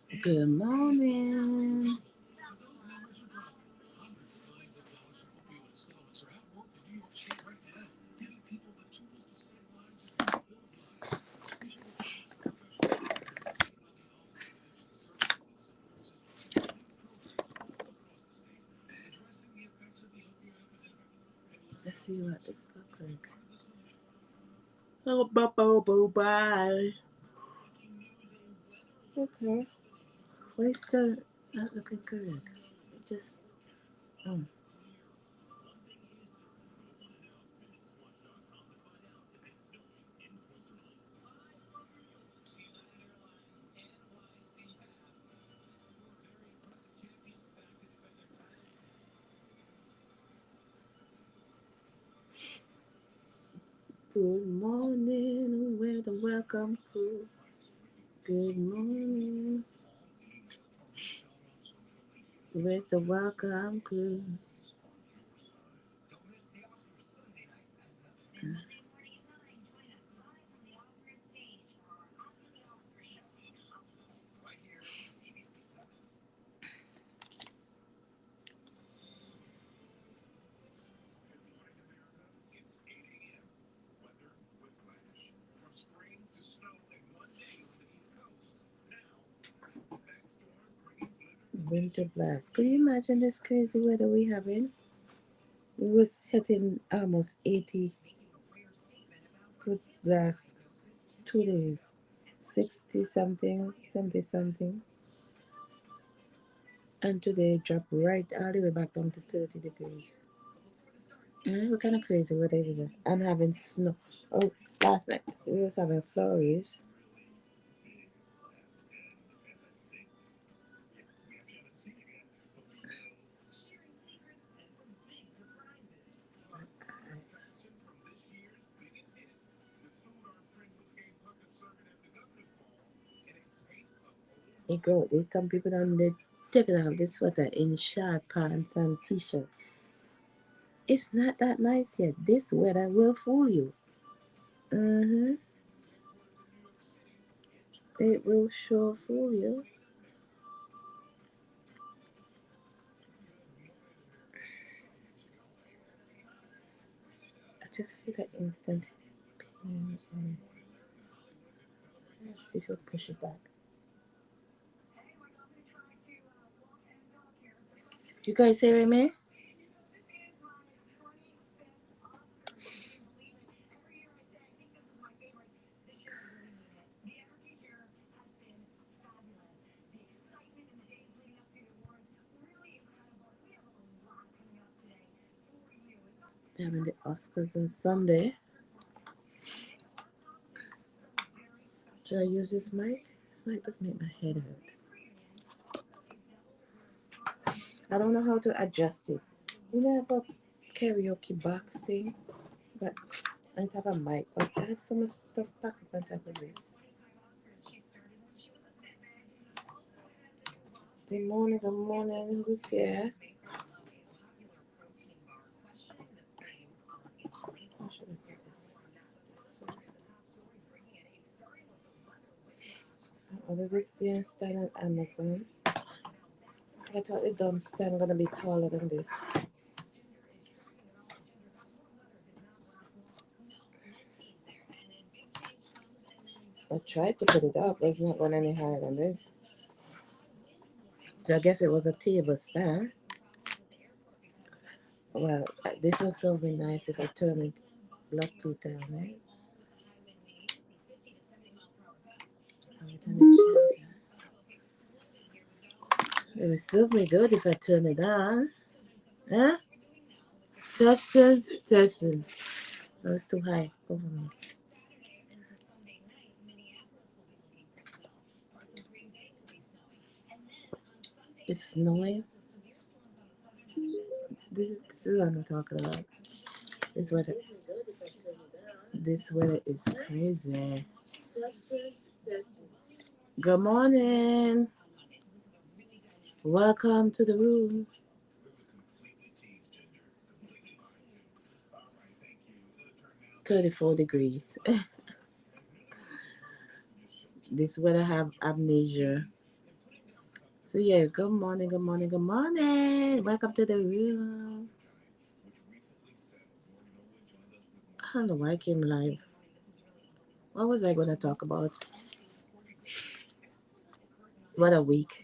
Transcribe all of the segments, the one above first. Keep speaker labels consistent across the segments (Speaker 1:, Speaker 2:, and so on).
Speaker 1: Good morning. Let's see what this looks like. Oh, bye. Okay. Why is still not looking good? It just. Oh. Good morning. We're the welcome crew. Good morning. Where's the welcome crew? Winter blast. Could you imagine this crazy weather we having? We was hitting almost 80 for last 2 days. 60 something, 70 something. And today it dropped right all the way back down to 30 degrees. What kind of crazy weather is it? And having snow. Oh, last night we was having flurries. It go. There's some people on the taking off this sweater in short pants and t-shirt. It's not that nice yet. This weather will fool you. Mm-hmm. It will sure fool you. I just feel that instant pain. Let's see if we'll push it back. You guys hearing me? We're having the Oscars on Sunday. Should I use this mic? This mic does make my head hurt. I don't know how to adjust it. You know, I have a karaoke box thing, but I have a mic, but I have so much stuff packed on top of it. Good morning, good morning. Who's here? How should I put this way? I ordered this thing stand on Amazon. I thought the dumb stand gonna be taller than this. I tried to put it up, but it's not going any higher than this. So I guess it was a table stand. Well, this will serve me nice if I turn it Bluetooth down, right? Have it on the charger. It will serve me good if I turn it on. Huh? Testing, testing. No, it's too high. Over me. It's snowing. This is what I'm talking about. This weather. This weather is crazy. Good morning. Welcome to the room. 34 degrees. This weather have amnesia. So yeah, good morning, good morning, good morning. Welcome to the room. I don't know why I came live. What was I going to talk about? What a week.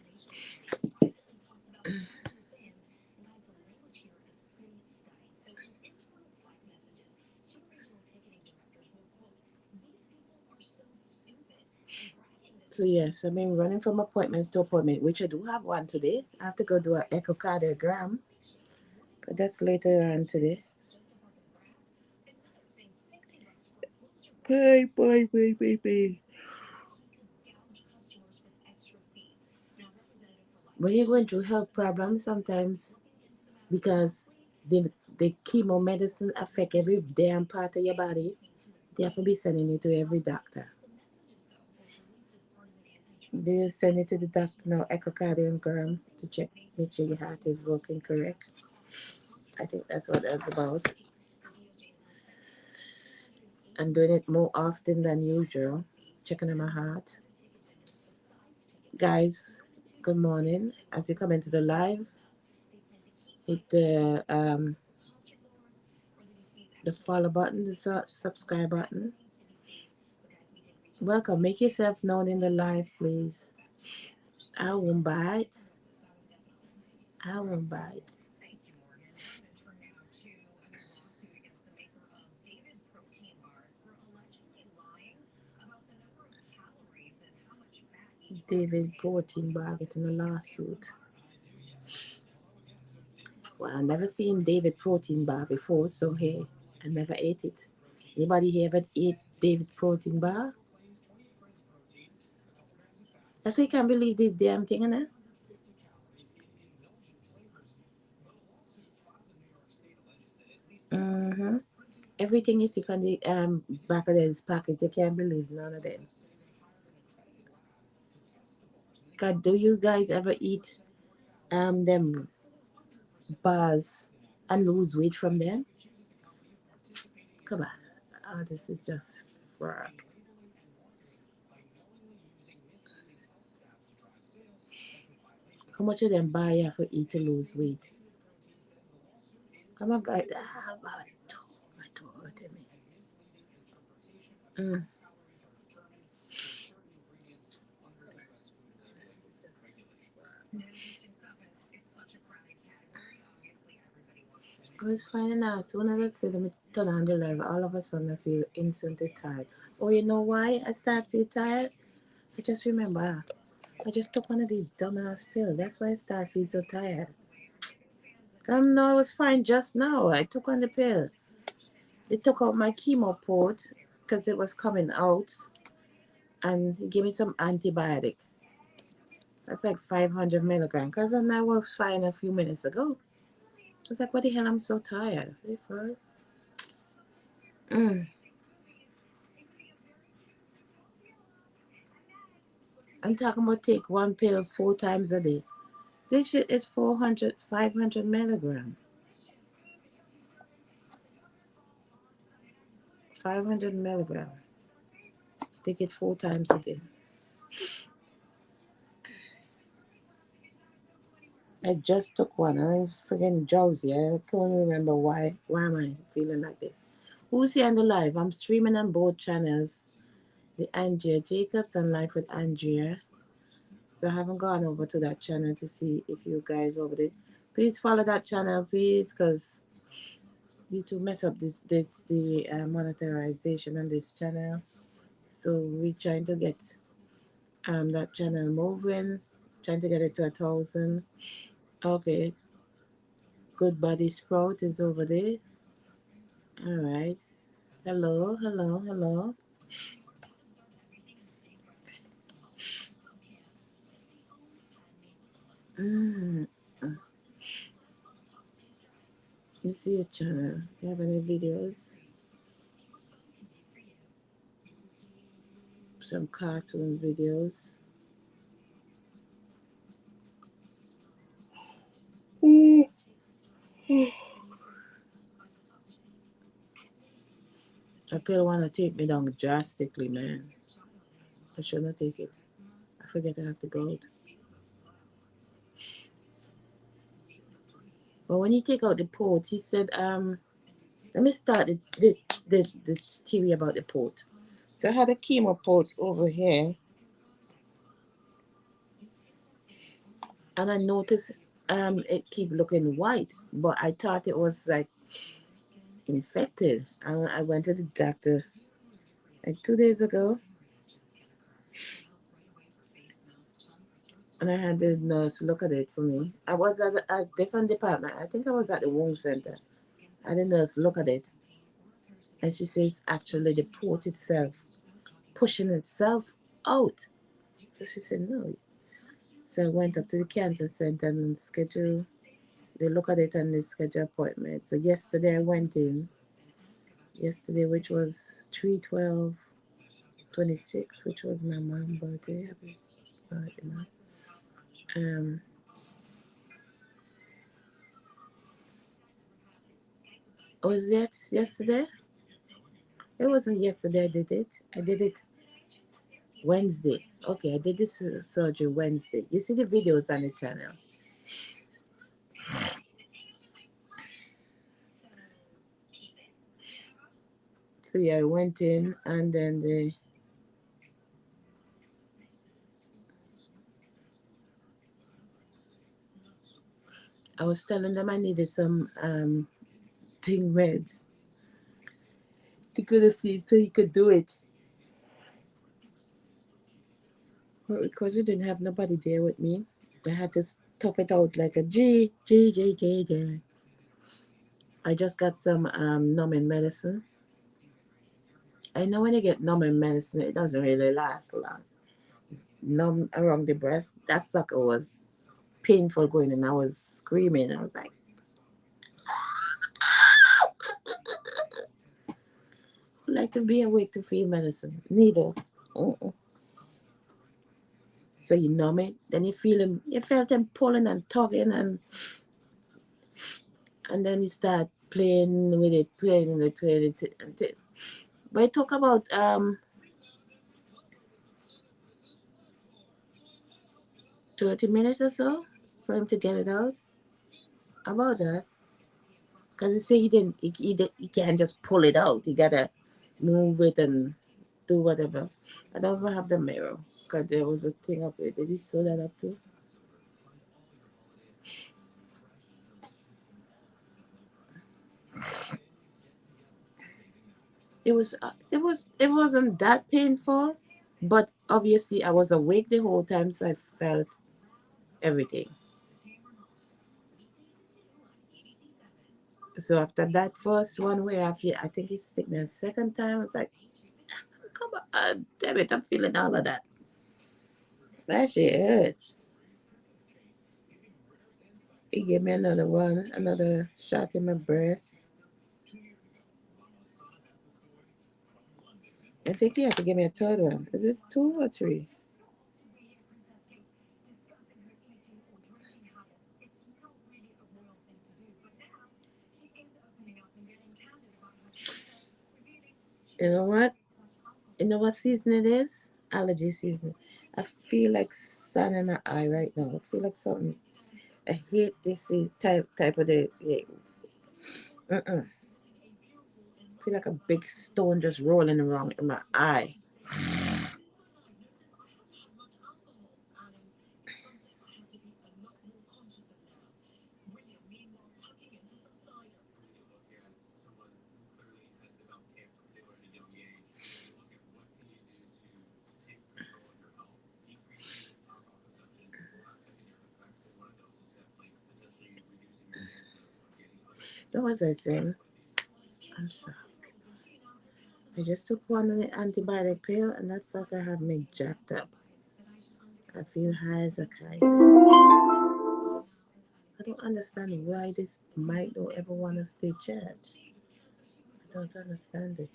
Speaker 1: So yes, I've been running from appointments to appointment, which I do have one today. I have to go do an echocardiogram, but that's later on today. Bye. When you're going through health problems, sometimes because the chemo medicine affect every damn part of your body, they have to be sending you to every doctor. They send it to the doctor now, echocardiogram to check, make sure your heart is working correct. I think that's what that's about. I'm doing it more often than usual, checking on my heart. Guys, good morning. As you come into the live, hit the follow button, the subscribe button. Welcome. Make yourself known in the live, please. I won't bite. I won't bite. David protein bar getting a lawsuit. Well, I never seen David protein bar before, so hey, I never ate it. Anybody here ever ate David protein bar? That's why you can't believe this damn thing, innit? Mm-hmm. Everything you see on the back of this package, you can't believe none of them. God, do you guys ever eat them bars and lose weight from them? Come on. Oh, this is just fraud. How much of them buy you for eat to lose weight? Come on, guys. My toe hurting me. Mm. I was finding out soon as I said let me turn on the live, all of a sudden I feel instantly tired. Oh, you know why I start feel tired? I just remember I just took one of these dumbass pills. That's why I start feel so tired. No, I was fine just now. I took on the pill. They took out my chemo port because it was coming out and he gave me some antibiotic. That's like 500 milligrams. Because I was fine a few minutes ago. I was like, what the hell? I'm so tired. Mm. I'm talking about take one pill 4 times a day. This shit is 400, 500 milligrams. 500 milligrams. Take it 4 times a day. I just took one. I was freaking drowsy. I can't remember why. Why am I feeling like this? Who's here on the live? I'm streaming on both channels. The Andrea Jacobs and Life with Andrea. So I haven't gone over to that channel to see if you guys over there. Please follow that channel, please, because YouTube mess up the monetization on this channel. So we're trying to get that channel moving, trying to get it to 1,000. Okay, Good Body Sprout is over there. All right. Hello. Mm. You see your channel. You have any videos? Some cartoon videos. A pill wanna take me down drastically, man. I shouldn't take it. I forget I have to go out. But when you take out the port, he said, let me start the theory about the port. So I had a chemo port over here, and I noticed it keep looking white, but I thought it was like infected. And I went to the doctor like 2 days ago, and I had the nurse look at it for me. I was at a different department. I think I was at the wound center. And the nurse look at it, and she says actually the port itself pushing itself out. So she said no. So I went up to the cancer center and scheduled. They look at it and they schedule appointment. So yesterday I went in. Yesterday, which was 3/12/26, which was my mom's birthday. Happy birthday, mom. Um, was that yesterday? It wasn't yesterday. I did it. I did it Wednesday. Okay, I did this surgery Wednesday. You see the videos on the channel. So yeah, I went in and then I was telling them I needed some thing meds to go to sleep so he could do it. But because we didn't have nobody there with me, I had to tough it out like a G, G, G, G, G. I just got some numbing medicine. I know when you get numbing medicine, it doesn't really last long. Numb around the breast, that sucker was painful going and I was screaming. I was like, I like to be awake to feel medicine. Neither. Uh-uh. So you numb it, then you feel him, you felt him pulling and tugging and then you start playing with it, playing with it, playing with it. But it took about 30 minutes or so for him to get it out. About that. Because he said he can't just pull it out. He gotta move it and do whatever. I don't even have the mirror. Because there was a thing up there. Did he sew that up too? It wasn't that painful, but obviously I was awake the whole time, so I felt everything. So after that first one where I think he stick me a second time, I was like, come on, damn it, I'm feeling all of that. That shit hurts. He gave me another one, another shot in my breast. I think he had to give me a third one. Is this 2 or 3? You know what? You know what season it is? Allergy season. I feel like sun in my eye right now. I feel like something. I hate this type of the. Yeah. I feel like a big stone just rolling around in my eye. What was I saying? I'm sorry. I just took one of the antibiotic pill and that fucker have me jacked up. I feel high as a kite. I don't understand why this mic don't ever want to stay charged. I don't understand it.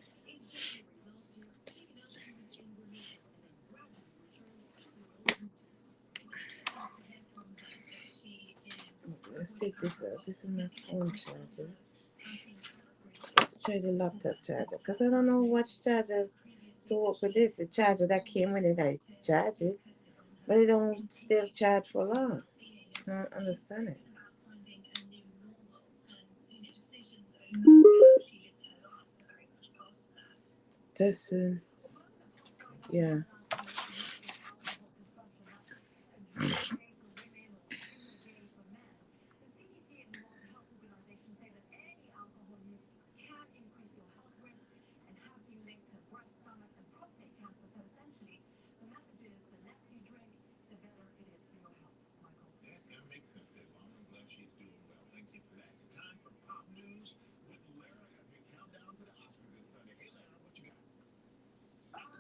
Speaker 1: Let's take this out. This is my phone charger. Let's try the laptop charger. Because I don't know which charger to work with this. The charger that came with it, I charge it. But it don't still charge for long. I don't understand it. That's yeah.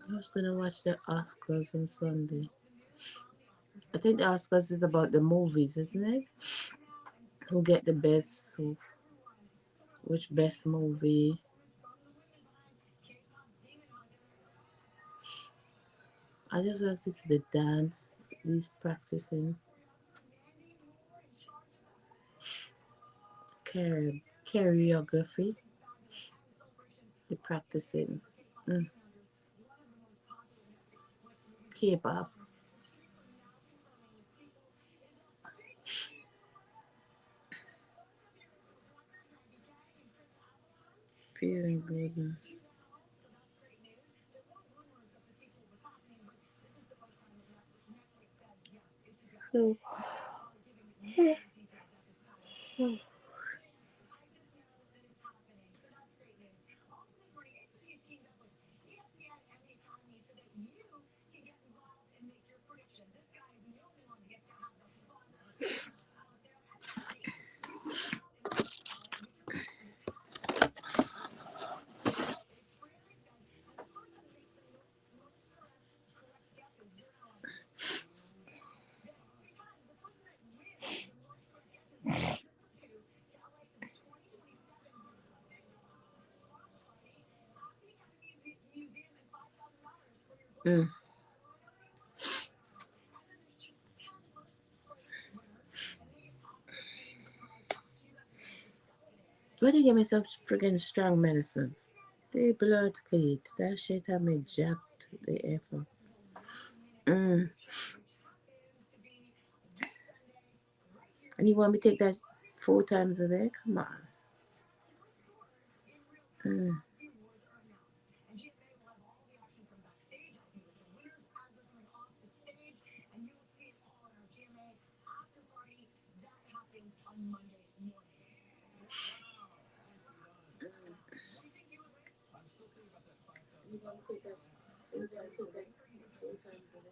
Speaker 1: I was gonna watch the Oscars on Sunday. I think the Oscars is about the movies, isn't it? Who get the best? Which best movie? I just like to see the dance. These practicing choreography. The practicing. Mm. K-pop. Feeling good. So, mm. Why they give me some freaking strong medicine? They blood cleat. That shit had me jacked the F up. Mm. And you want me to take that 4 times a day? Come on. Mm. You want to take that 4 times a day? 4 times a day?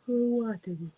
Speaker 1: Who wanted it?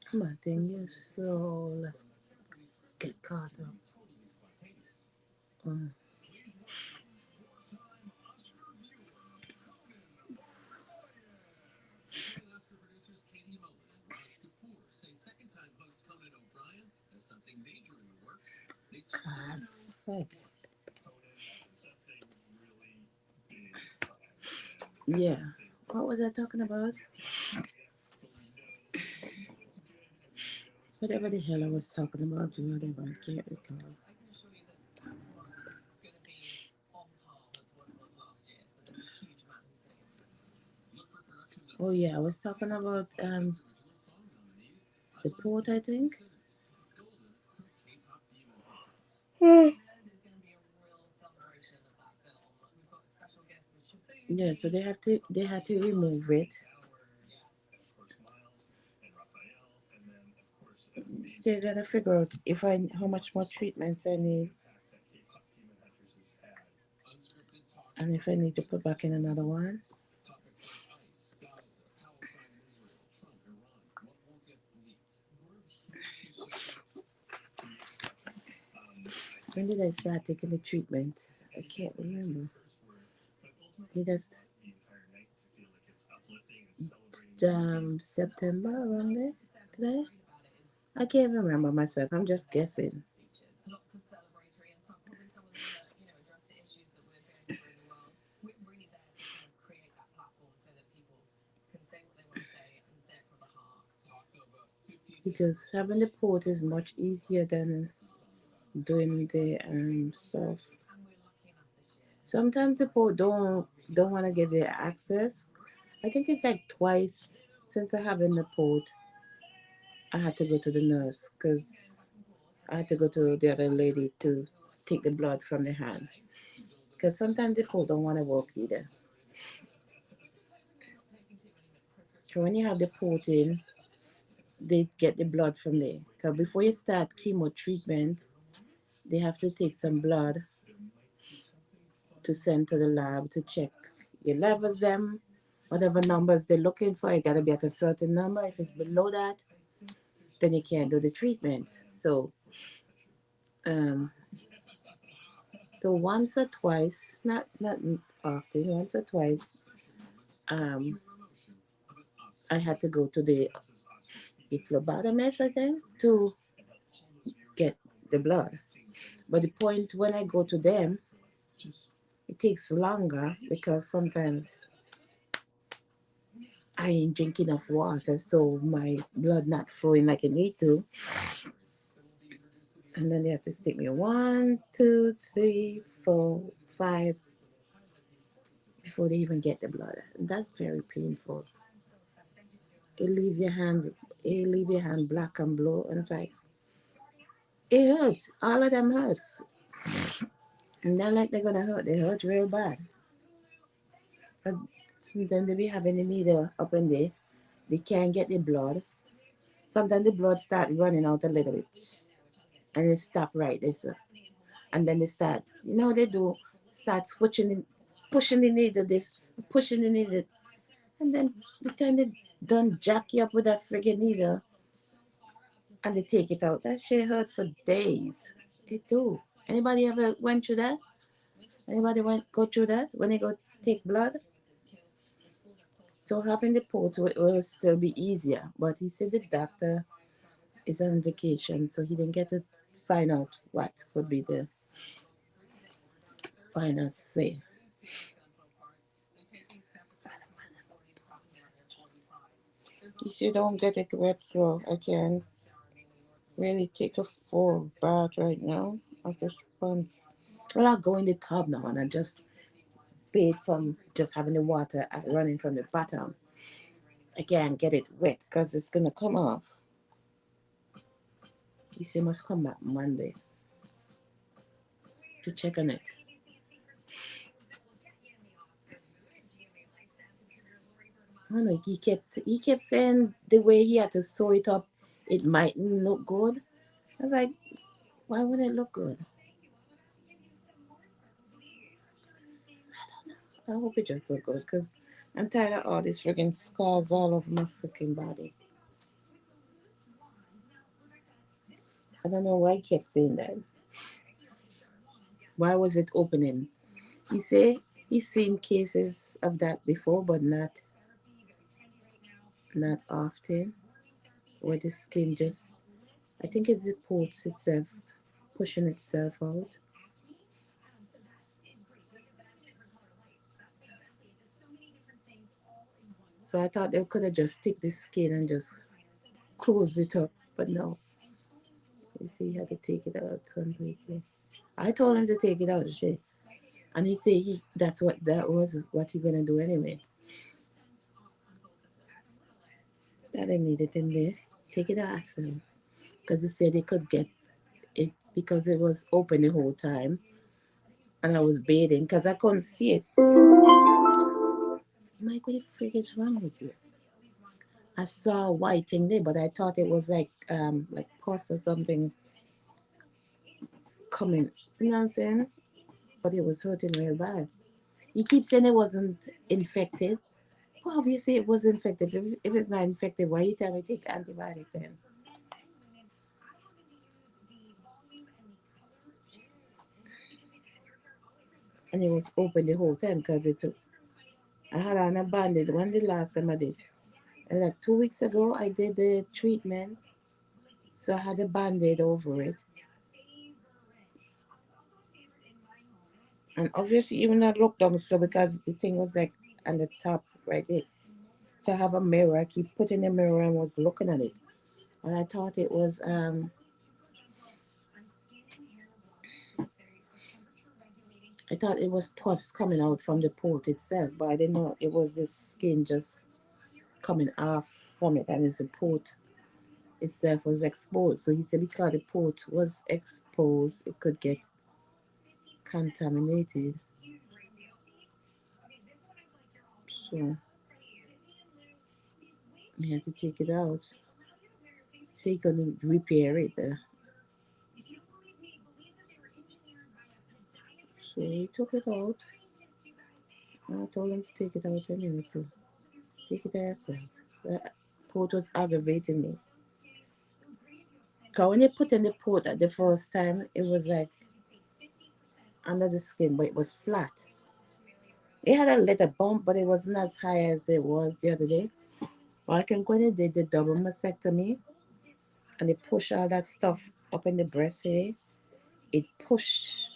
Speaker 1: Come on, thing, you slow. Let's get caught up. Mm. God, fuck. Yeah. What was I talking about? Whatever the hell I was talking about, whatever, I can't recall. Oh yeah, I was talking about the port, I think. Yeah, so they had to remove it. Still gotta figure out if I how much more treatments I need and if I need to put back in another one. When did I start taking the treatment? I can't remember. Maybe that's September around there. Did I? I can't remember myself. I'm just guessing. Because having the port is much easier than doing the stuff. Sometimes the port don't want to give you access. I think it's like twice since I have in the port. I had to go to the nurse because I had to go to the other lady to take the blood from the hands. Because sometimes the port don't want to work either. So when you have the port in, they get the blood from there. Because before you start chemo treatment, they have to take some blood to send to the lab to check your levels, them, whatever numbers they're looking for. You gotta be at a certain number. If it's below that, then you can't do the treatment. Um, so once or twice, not often, once or twice, um, I had to go to the phlebotomist again to get the blood. But the point when I go to them, it takes longer because sometimes I ain't drink enough water, so my blood not flowing like it need to. And then they have to stick me 1, 2, 3, 4, 5 before they even get the blood. That's very painful. It leave your hands, it leave your hand black and blue, and it's like it hurts. All of them hurts, and not like they're gonna hurt. They hurt real bad. But sometimes they be having the needle up in there. They can't get the blood. Sometimes the blood start running out a little bit, and it stop right there, sir. And then they start, they do start switching, pushing the needle, this, pushing the needle, and then the time they done jack you up with that friggin' needle, and they take it out. That shit hurt for days. It do. Anybody ever went through that? Anybody went go through that when they go take blood? So having the port will still be easier. But he said the doctor is on vacation, so he didn't get to find out what would be the final say. If you don't get it wet, so I can really take a full bath right now. I just sponge. Well, I'll go in the tub now and I just bathe from just having the water running from the bottom. I can't get it wet because it's gonna come off. You say must come back Monday to check on it. I don't know. He kept saying the way he had to sew it up, it mightn't look good. I was like, why would it look good? I hope it just look good because I'm tired of all these freaking scars all over my freaking body. I don't know why he kept saying that. Why was it opening? He say he's seen cases of that before, but not often. Where the skin just, I think it supports itself, pushing itself out. So I thought they could have just take the skin and just close it up, but no. You see, he had to take it out completely. I told him to take it out, shit, and he said that was what he gonna do anyway. I didn't need it in there. Take it out, so. Because they said they could get it because it was open the whole time. And I was bathing because I couldn't see it. Mike, what the frig is wrong with you? I saw a white thing there, but I thought it was like pus or something coming. You know what I'm saying? But it was hurting real bad. You keep saying it wasn't infected. Well, obviously it was infected. If it's not infected, why you tell me to take antibiotic then? And it was open the whole time because I had on a bandage. When the last time I did, and like 2 weeks ago, I did the treatment, so I had a band-aid over it. And obviously, even I looked down, so because the thing was like on the top right there. So I have a mirror. I keep putting the mirror and was looking at it. And I thought it was pus coming out from the port itself, but I didn't know it was the skin just coming off from it, and it's the port itself was exposed. So he said because the port was exposed, it could get contaminated. So he had to take it out. So he couldn't repair it. So he took it out. And I told him to take it out anyway too. Take it yourself. The port was aggravating me. Because when they put in the port at the first time, it was like under the skin, but it was flat. It had a little bump, but it wasn't as high as it was the other day. But I think when they did the double mastectomy and they push all that stuff up in the breast here, it pushed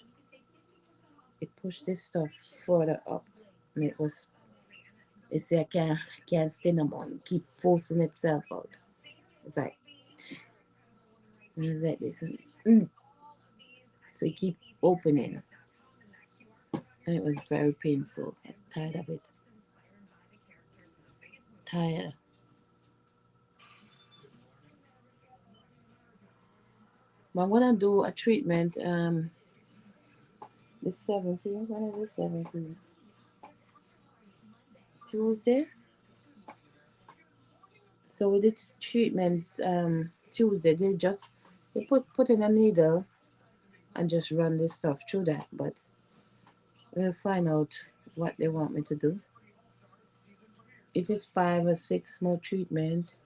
Speaker 1: this stuff further up. And it said I can't stay no more. It keep forcing itself out. It's like, it's like this. Mm. So it keep opening. And it was very painful. I'm tired of it. Tired. But I'm gonna do a treatment the 17th. When is the 17th? Tuesday. So with its treatments Tuesday, they put in a needle and just run this stuff through that. But we'll find out what they want me to do. If it's 5 or 6 more treatments,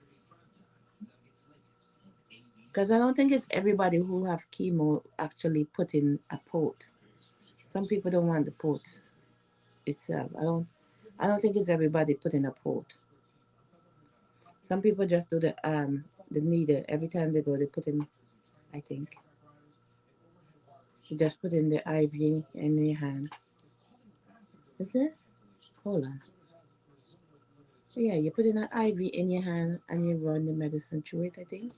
Speaker 1: because I don't think it's everybody who have chemo actually put in a port. Some people don't want the port itself. I don't think it's everybody put in a port. Some people just do the needle every time they go. They put in, I think, you just put in the IV in your hand. Is it? Hold on. Yeah, you put in an IV in your hand and you run the medicine through it, I think.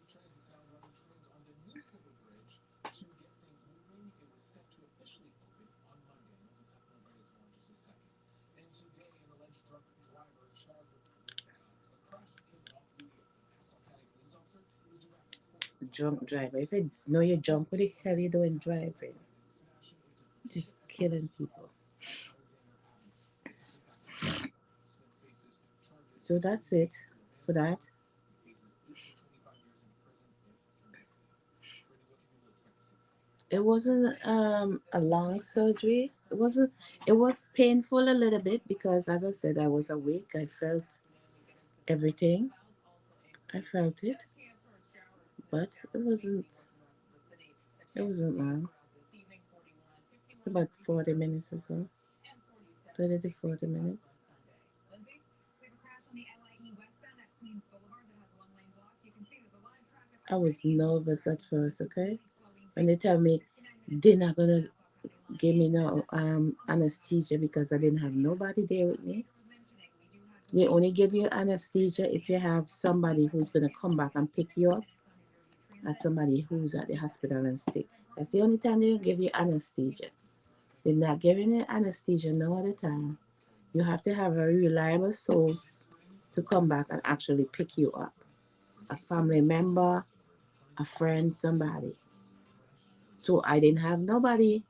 Speaker 1: Drunk driver. If you know you're drunk, what the hell you doing driving? Just killing people. So that's it for that. It wasn't a long surgery. It was painful a little bit because as I said, I was awake. I felt everything. I felt it. But it wasn't long. It's about 40 minutes or so. 30 to 40 minutes. I was nervous at first, okay? When they tell me they're not gonna give me no anesthesia because I didn't have nobody there with me. They only give you anesthesia if you have somebody who's gonna come back and pick you up, or somebody who's at the hospital and stay. That's the only time they give you anesthesia. They're not giving you anesthesia no other time. You have to have a reliable source to come back and actually pick you up. a family member, a friend, somebody. So I didn't have nobody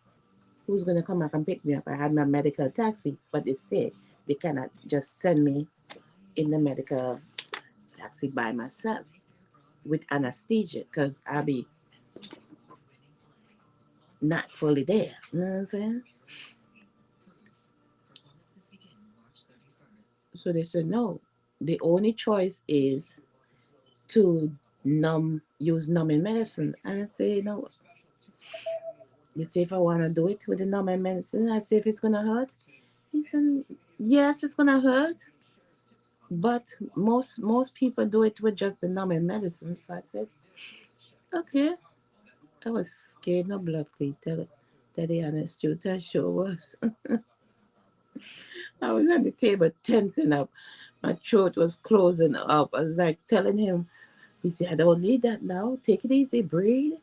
Speaker 1: who's gonna come back and pick me up. I had my medical taxi, but they said they cannot just send me in the medical taxi by myself with anesthesia because I'll be not fully there. You know what I'm saying? So they said no. The only choice is to use numbing medicine. And I say no. You say if I wanna do it with the numbing medicine, I say if it's gonna hurt. He said yes, it's gonna hurt. But most people do it with just the numbing medicine. So I said, okay. I was scared no blood clot. Tell the honest truth, I sure was. I was on the table tensing up. My throat was closing up. I was like telling him, he said, I don't need that now. Take it easy, breathe.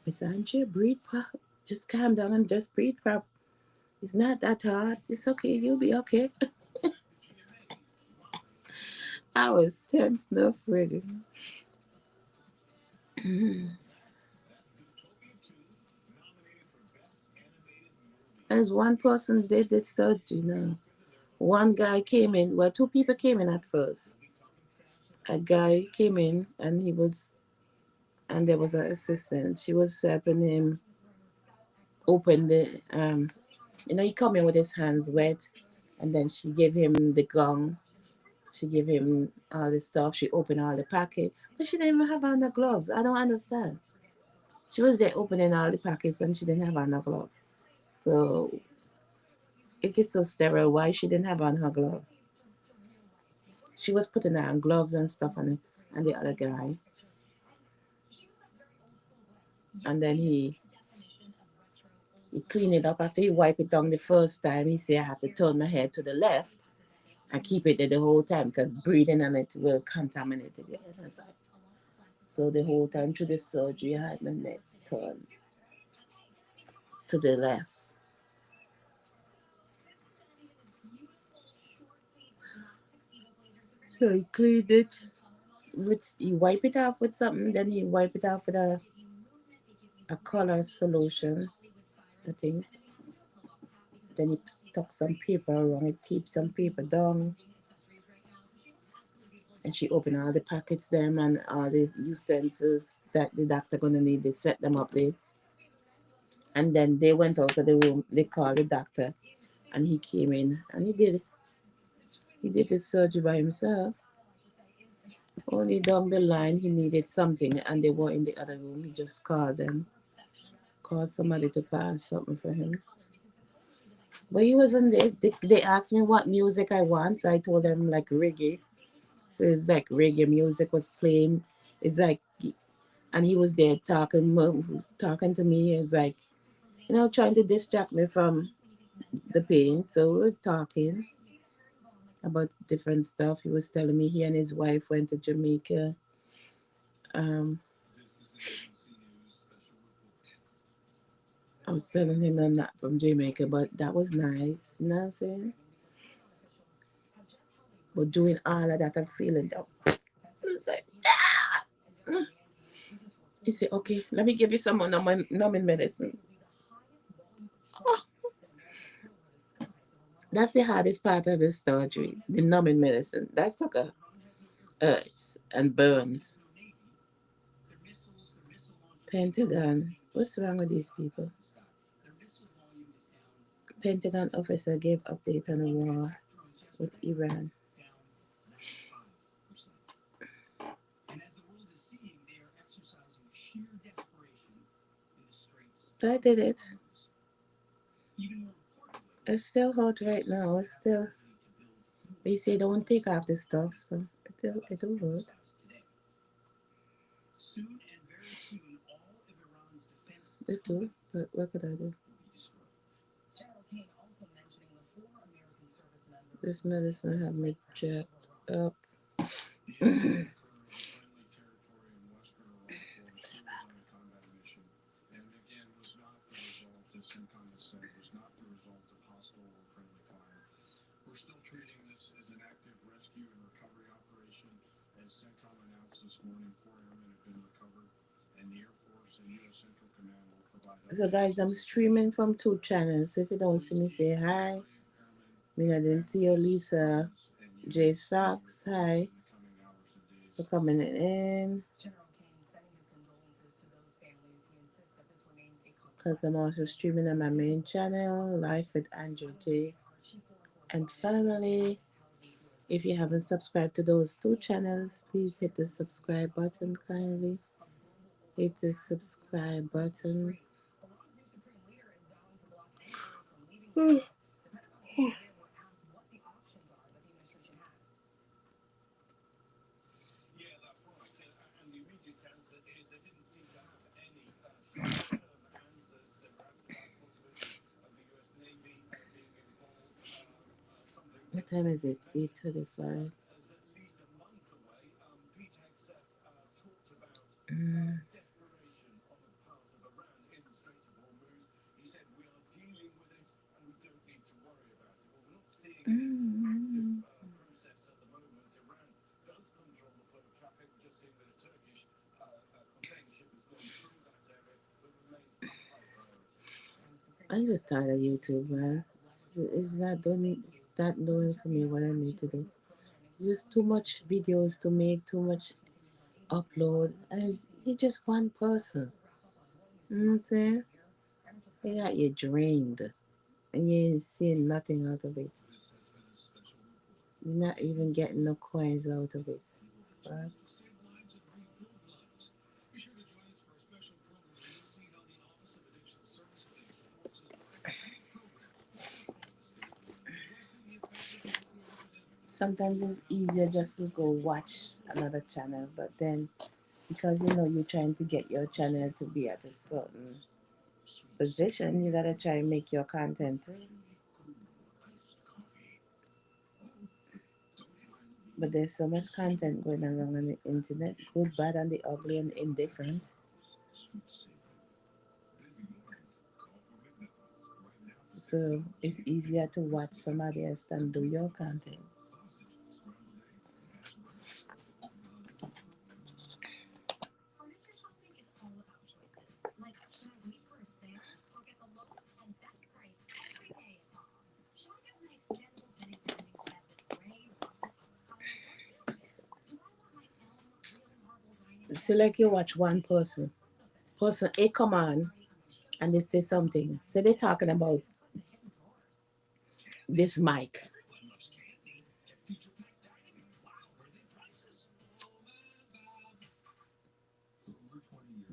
Speaker 1: Miss Angie, breathe, pop. Just calm down and just breathe, pop. It's not that hard. It's okay. You'll be okay. I was tense enough ready. As one person did this surgery now. One guy came in. Well, two people came in at first. A guy came in and and there was an assistant. She was helping him open he come in with his hands wet, and then she gave him the gong. She gave him all the stuff. She opened all the packet, but she didn't even have on the gloves. I don't understand. She was there opening all the packets and she didn't have on the gloves. So it gets so sterile. Why she didn't have on her gloves? She was putting on gloves and stuff on it, and the other guy, and then he cleaned it up after he wiped it down the first time. He said I have to turn my head to the left and keep it there the whole time because breathing on it will contaminate it. So the whole time through the surgery, I had my neck turned to the left. So he cleaned it. You wipe it off with something, then you wipe it off with a color solution, I think. Then he stuck some paper around it, taped some paper down, and she opened all the packets them and all the utensils that the doctor gonna need. They set them up there, and then they went out of the room. They called the doctor, and he came in and he did the surgery by himself. Only down the line he needed something, and they were in the other room. He just called them, called somebody to pass something for him. But he wasn't there. They asked me what music I want, so I told them like reggae. So it's like reggae music was playing. It's like, and he was there talking to me. It's like, trying to distract me from the pain. So we're talking about different stuff. He was telling me he and his wife went to Jamaica. Um, I was telling him I'm not from Jamaica, but that was nice. You know what I'm saying? But doing all of that, I'm feeling down. It's like, he said, okay, let me give you some more numbing medicine. That's the hardest part of the surgery, the numbing medicine. That sucker hurts and burns. Pentagon. What's wrong with these people? Pentagon officer gave update on the war with Iran. So I did it. It's still hot right now. It's still. They say don't take off the stuff, so it'll hurt. It do. But what could I do? This medicine had me jacked up. So guys, I'm streaming from two channels. If you don't see me, say hi. I didn't see you, Lisa J Socks. Hi for coming in. Because I'm also streaming on my main channel, Life with Andrew J and Family. If you haven't subscribed to those two channels, please hit the subscribe button kindly. Hit the subscribe button. What time is it? 8:35. Mm. Mm. I'm just tired of YouTube, man. It's not doing for me what I need to do. Just too much videos to make, too much upload. And it's just one person. You know what I'm saying? They got you drained. And you ain't seeing nothing out of it. You're not even getting no coins out of it. But sometimes it's easier just to go watch another channel. But then, because you're trying to get your channel to be at a certain position, you gotta try and make your content. But there's so much content going around on the internet, good, bad, and the ugly and indifferent. So it's easier to watch somebody else than do your content. So like you watch one person A come on and they say something. So they're talking about this mic.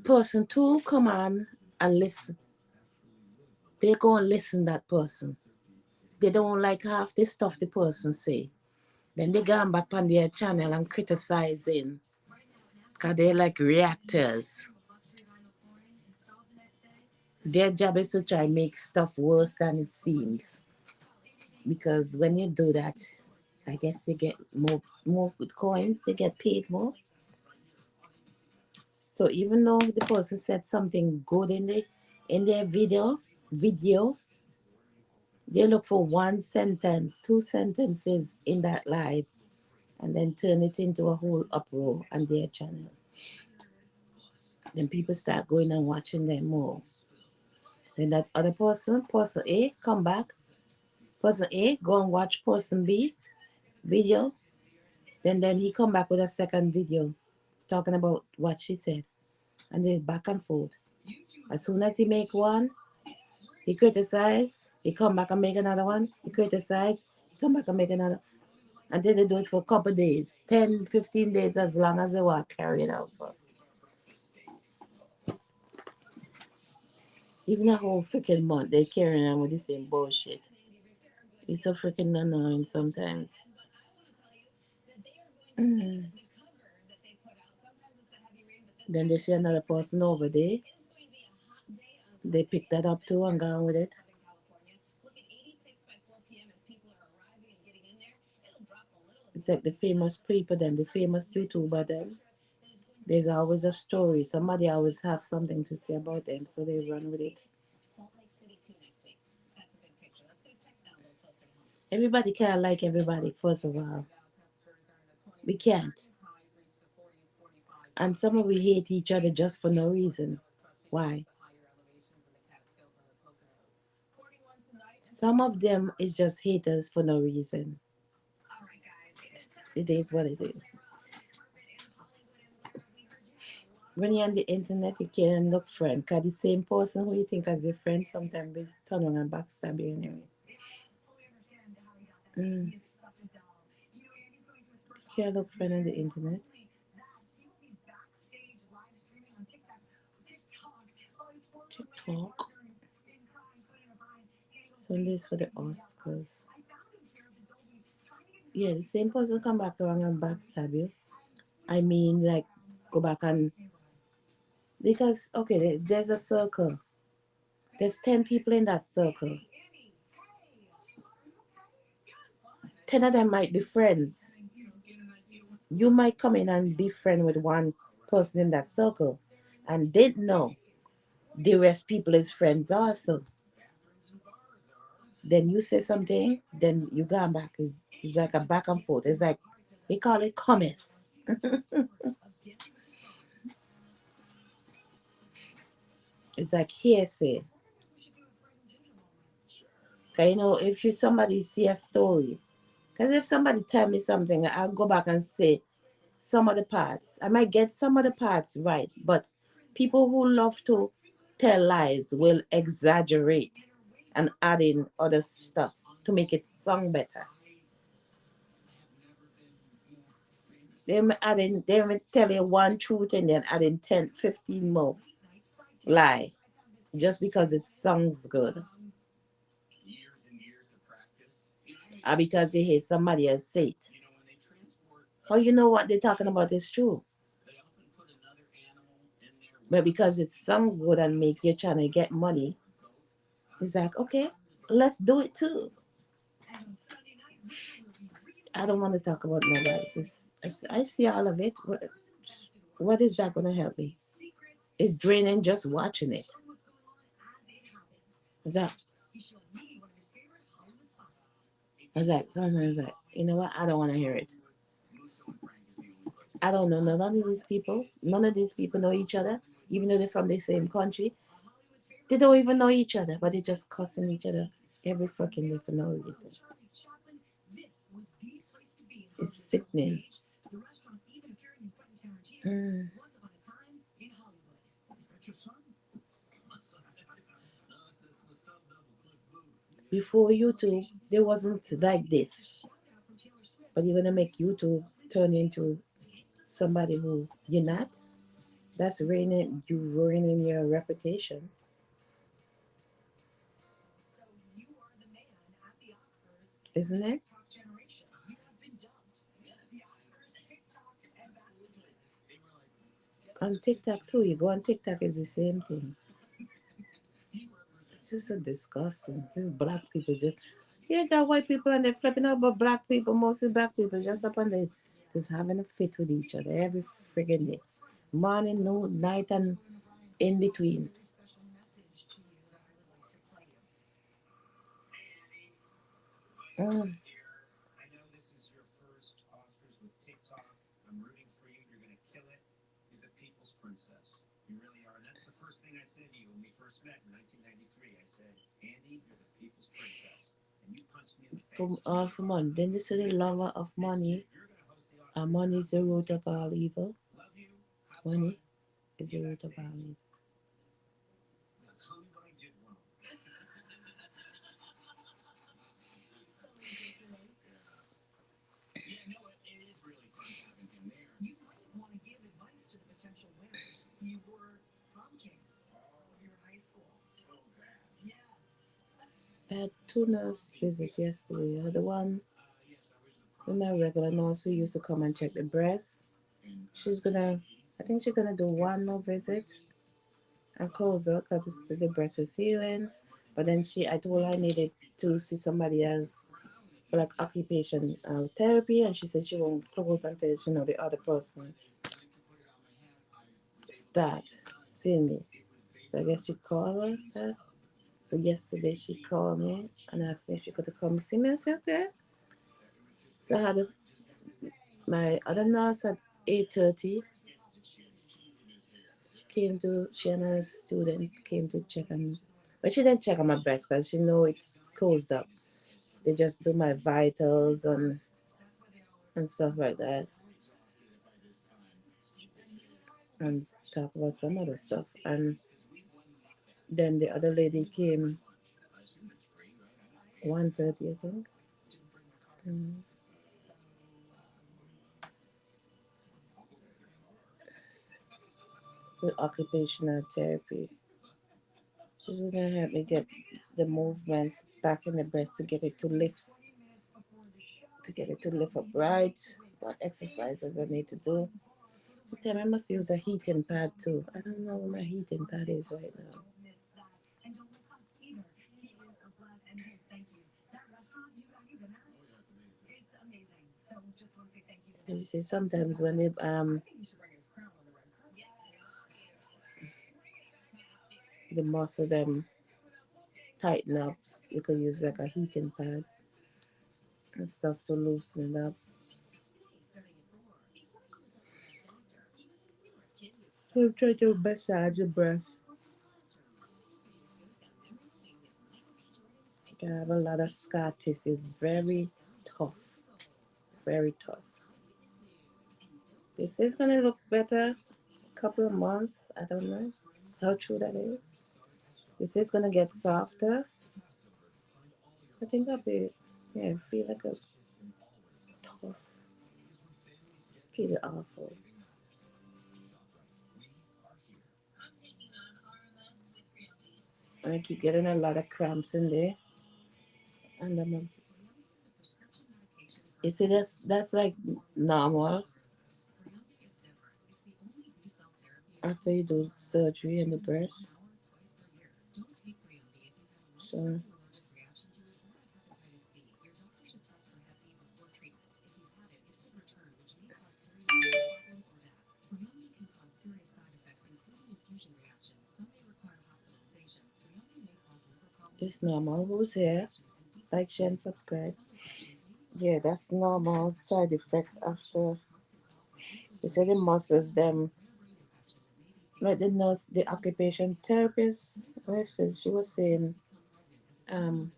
Speaker 1: Person two come on and listen. They go and listen that person. They don't like half the stuff the person say. Then they go back on their channel and criticizing. Because they're like reactors. Their job is to try and make stuff worse than it seems. Because when you do that, I guess you get more good coins, they get paid more. So even though the person said something good in their video, they look for one sentence, two sentences in that live, and then turn it into a whole uproar on their channel. Then people start going and watching them more. Then that other person A, come back. Person A, go and watch person B video. Then he come back with a second video talking about what she said. And then back and forth. As soon as he make one, he criticize, he come back and make another one, he criticize, he come back and make another. And then they do it for a couple of days, 10, 15 days, as long as they want to carry it out for. Even a whole freaking month, they carrying on with the same bullshit. It's so freaking annoying sometimes. Mm. Then they see another person over there. They pick that up too and go on with it. It's like the famous people, them, the famous YouTuber, them. There's always a story. Somebody always have something to say about them, so they run with it. Everybody can't like everybody, first of all. We can't. And some of we hate each other just for no reason. Why? Some of them is just haters for no reason. It is what it is. When you're on the internet, you can't look friend. Because the same person who you think as a friend sometimes is turn on and backstab you anyway. Mm. Can't look friend on the internet. TikTok. Sundays for the Oscars. Yeah, the same person come back around and backstab you. I mean, like, go back and. Because, okay, there's a circle. There's 10 people in that circle. 10 of them might be friends. You might come in and be friend with one person in that circle and didn't know the rest people is friends also. Then you say something, then you go back. It's like a back and forth. It's like, we call it comments. It's like hearsay. Because, if somebody see a story, because if somebody tell me something, I'll go back and say some of the parts. I might get some of the parts right, but people who love to tell lies will exaggerate and add in other stuff to make it sound better. They may tell you one truth and then add in 10, 15 more lie just because it sounds good. Or because they hear somebody else say it. Or you know what they're talking about is true. But because it sounds good and make you trying to get money, it's like, okay, let's do it too. I don't want to talk about nobody. I see all of it. What is that going to help me? It's draining just watching it. Is that? I was like, you know what? I don't want to hear it. I don't know none of these people. None of these people know each other, even though they're from the same country. They don't even know each other, but they're just cussing each other every fucking day for no reason. It's sickening. Mm. Before YouTube, there wasn't like this. But you're gonna make YouTube turn into somebody who you're not. That's ruining your reputation. Isn't it? On TikTok too. You go on TikTok, it's the same thing. It's just so disgusting. Just black people just got white people and they're flipping out, but black people, mostly black people, just up and they just having a fit with each other every friggin' day. Morning, noon, night, and in between. Mm. For money. Then they say the lover of money. And money is the root of all evil. Money is the root of all evil. I had two nurse visits yesterday. I had the one with my regular nurse who used to come and check the breast. I think she's gonna do one more visit and close her because the breast is healing. But then I told her I needed to see somebody else for like occupation therapy, and she said she won't close until she know the other person start seeing me. So I guess she called her. So yesterday she called me and asked me if she could come see me. I said okay. So I had my other nurse at 8:30 She and a student came to check on, but she didn't check on my breast because she know it closed up. They just do my vitals and stuff like that, and talk about some other stuff. And then the other lady came 1:30, I think. Mm. For occupational therapy. She's gonna help me get the movements back in the breast to get it to lift up right. What exercises I need to do. The time I must use a heating pad too. I don't know where my heating pad is right now. You see, sometimes when the muscle them tighten up, you could use like a heating pad and stuff to loosen it up. So I'm trying to massage the breast. I have a lot of scar tissue. It's very tough, very tough. This is gonna look better a couple of months. I don't know how true that is. This is gonna get softer. I think I'll be, yeah, I feel like a tough, feel awful. And I keep getting a lot of cramps in there. And you see, that's like normal after you do surgery in the breast. So it's normal. Who's here? Like, share, and subscribe. Yeah, that's normal side effect after. They say the muscles, them, like the nurse, the occupation therapist, she was saying, um,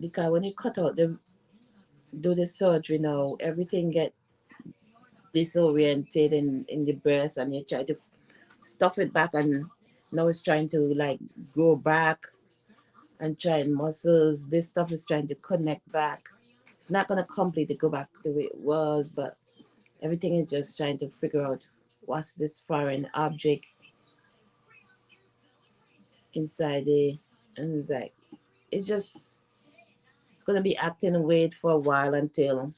Speaker 1: because when you cut out do the surgery now, everything gets disoriented in the breast, and you try to stuff it back, and now it's trying to like go back and trying muscles. This stuff is trying to connect back. It's not gonna completely go back the way it was, but everything is just trying to figure out what's this foreign object inside it. And it's like it just it's gonna be acting weird for a while until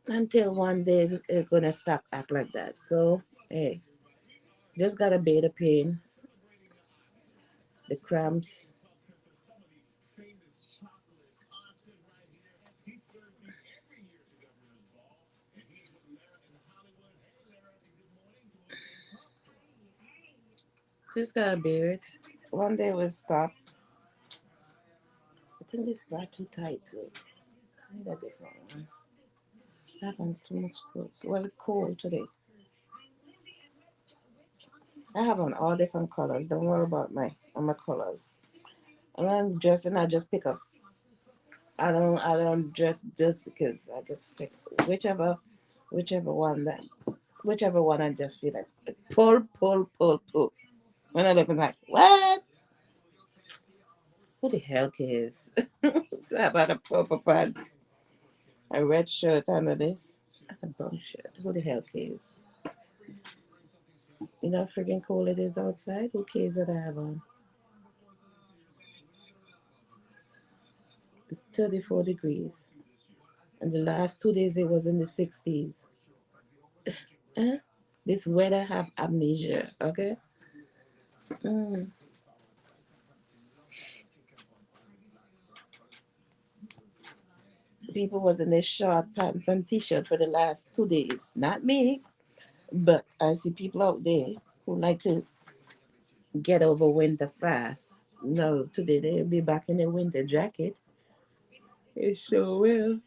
Speaker 1: one day it's gonna stop act like that. So hey, just gotta bear the pain, the cramps. Just gotta bear it. One day will stop. I think this bra too tight too. I need a different one. That one's too much clothes. Well, it's cold today. I have on all different colors. Don't worry about my colors. And I'm dressing. I just pick up. I don't dress just because I just pick whichever whichever one that whichever one I just feel like pull. When I look, I'm like, what? Who the hell cares? So about a purple pants, a red shirt under this, and a brown shirt. Who the hell cares? You know how freaking cold it is outside? Who cares what I have on? It's 34 degrees. And the last 2 days it was in the 60s. Huh? This weather have amnesia, okay? Mm. People was in their short pants and t-shirt for the last 2 days. Not me, but I see people out there who like to get over winter fast. No, today they'll be back in their winter jacket. It sure will.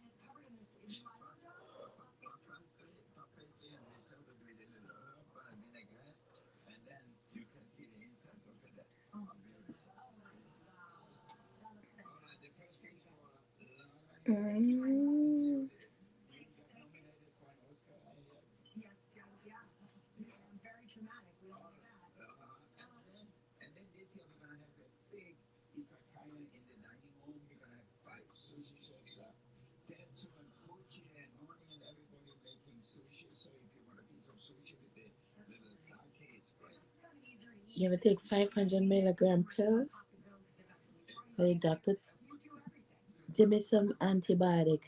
Speaker 1: Mm. You ever take 500 milligram pills? The doctor give me some antibiotic,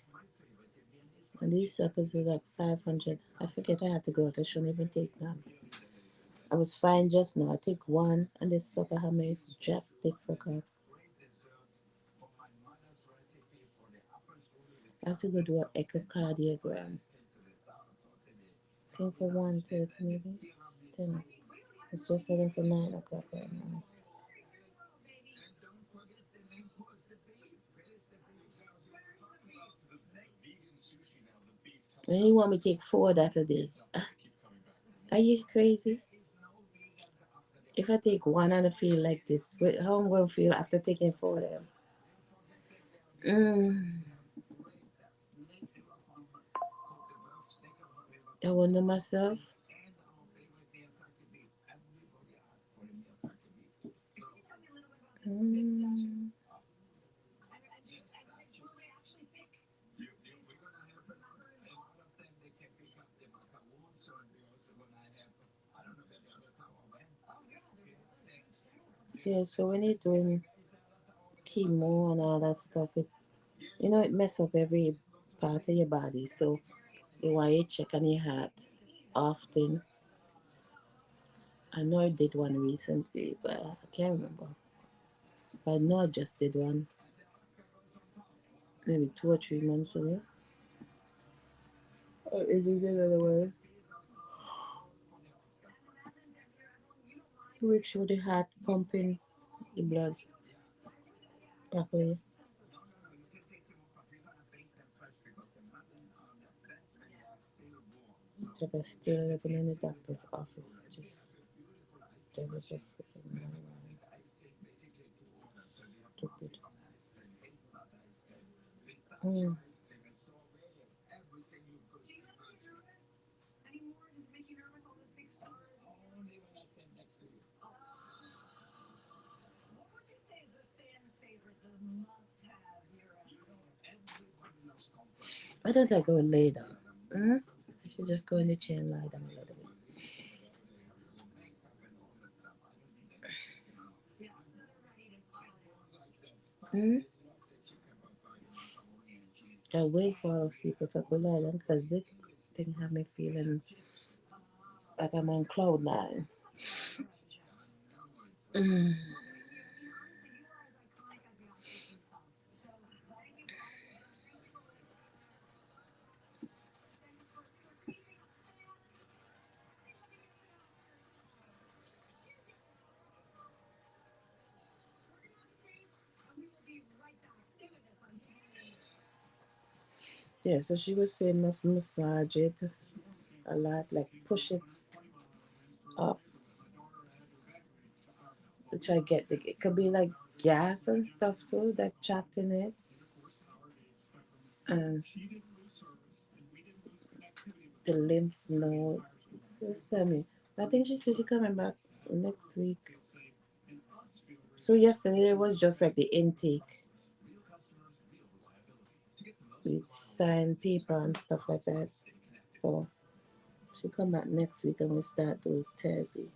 Speaker 1: and these suckers are like 500. I forget I had to go out. I shouldn't even take them. I was fine just now. I take one, and this sucker had me drop the fuck out. I have to go do an echocardiogram. I think for 1:30 maybe. Still, it's just setting for 9 o'clock right now. And you want me to take four that a day? Are you crazy? If I take one and I feel like this, how am I going to feel after taking four of them? Mm, I wonder myself. Mm, yeah, so when you're doing chemo and all that stuff, it mess up every part of your body. So you want to check on your heart often. I know I did one recently, but I can't remember. But I know I just did one maybe 2 or 3 months ago. It is another one. To make sure the heart pumping the blood properly. It's like I still living in the doctor's office, which is there was a freaking stupid. Mm. Why don't I go lay down? Mm? I should just go in the chair and lie down a little bit. Mm? I wait for sleep if I could lie down because this thing have me feeling like I'm on cloud nine. Mm. Yeah, so she was saying must massage it a lot, like push it up to try get the. It could be like gas and stuff too that trapped in it, and the lymph nodes. Just tell me. I think she said she coming back next week. So yesterday was just like the intake with sign paper and stuff like that. So she come back next week and we start the therapy.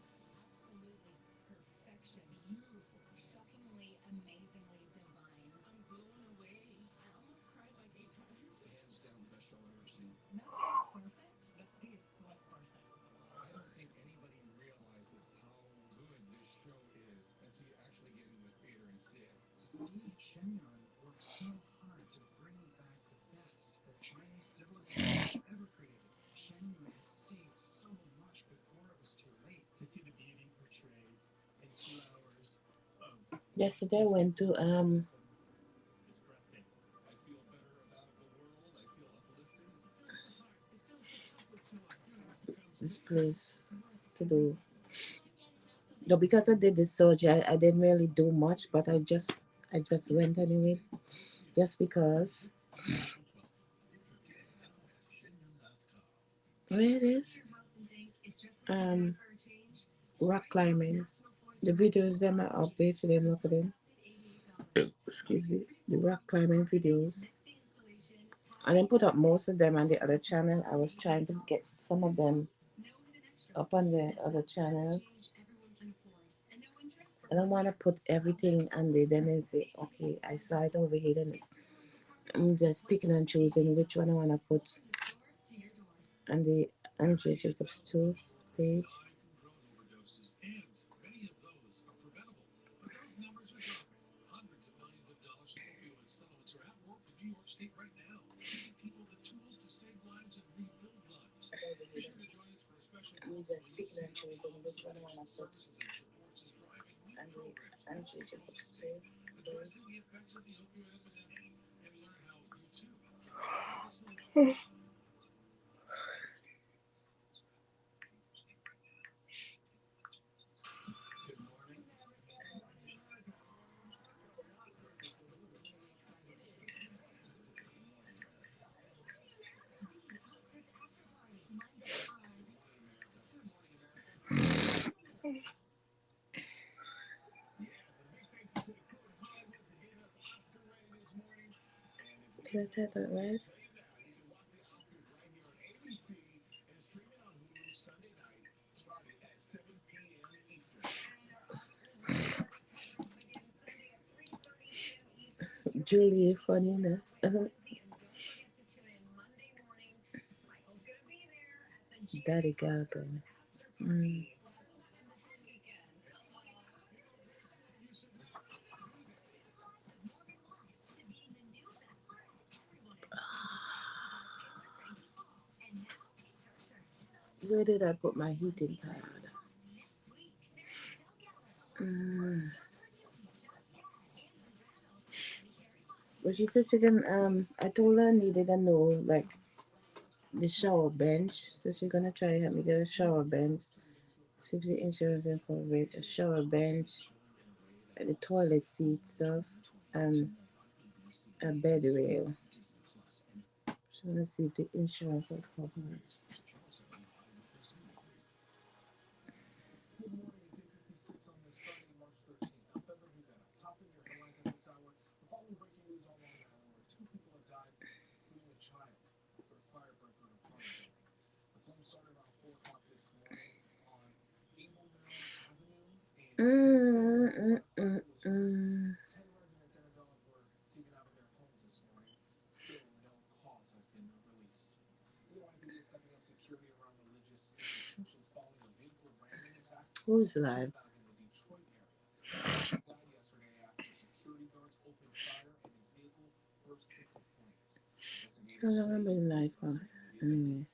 Speaker 1: Yesterday I went to this place to do. No, because I did this surgery, I didn't really do much, but I just went anyway, just because. Where it is? Um, rock climbing. The videos them are updated them. Look at them. Excuse me. The rock climbing videos. I didn't put up most of them on the other channel. I was trying to get some of them up on the other channels. I don't want to put everything on there. Then I say, okay, I saw it over here. Then I'm just picking and choosing which one I want to put on the Andrea Jacobs 2 page. I'm just picking and choosing which one I want to put on the Andrea Jacobs 2 page. Did I type that right? Julie, funny enough. Daddy Gaga. Mm. Where did I put my heating pad? Mm. But she said she can, I told her I needed to know, like, the shower bench. So she's gonna try and help me get a shower bench. See if the insurance can cover it. A shower bench, and the toilet seat stuff, and a bed rail. So let's see if the insurance will cover it. Mm, mm, mm, mm. Who's live? How long have I been live for? Anyway,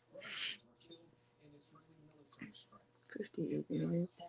Speaker 1: 58 minutes.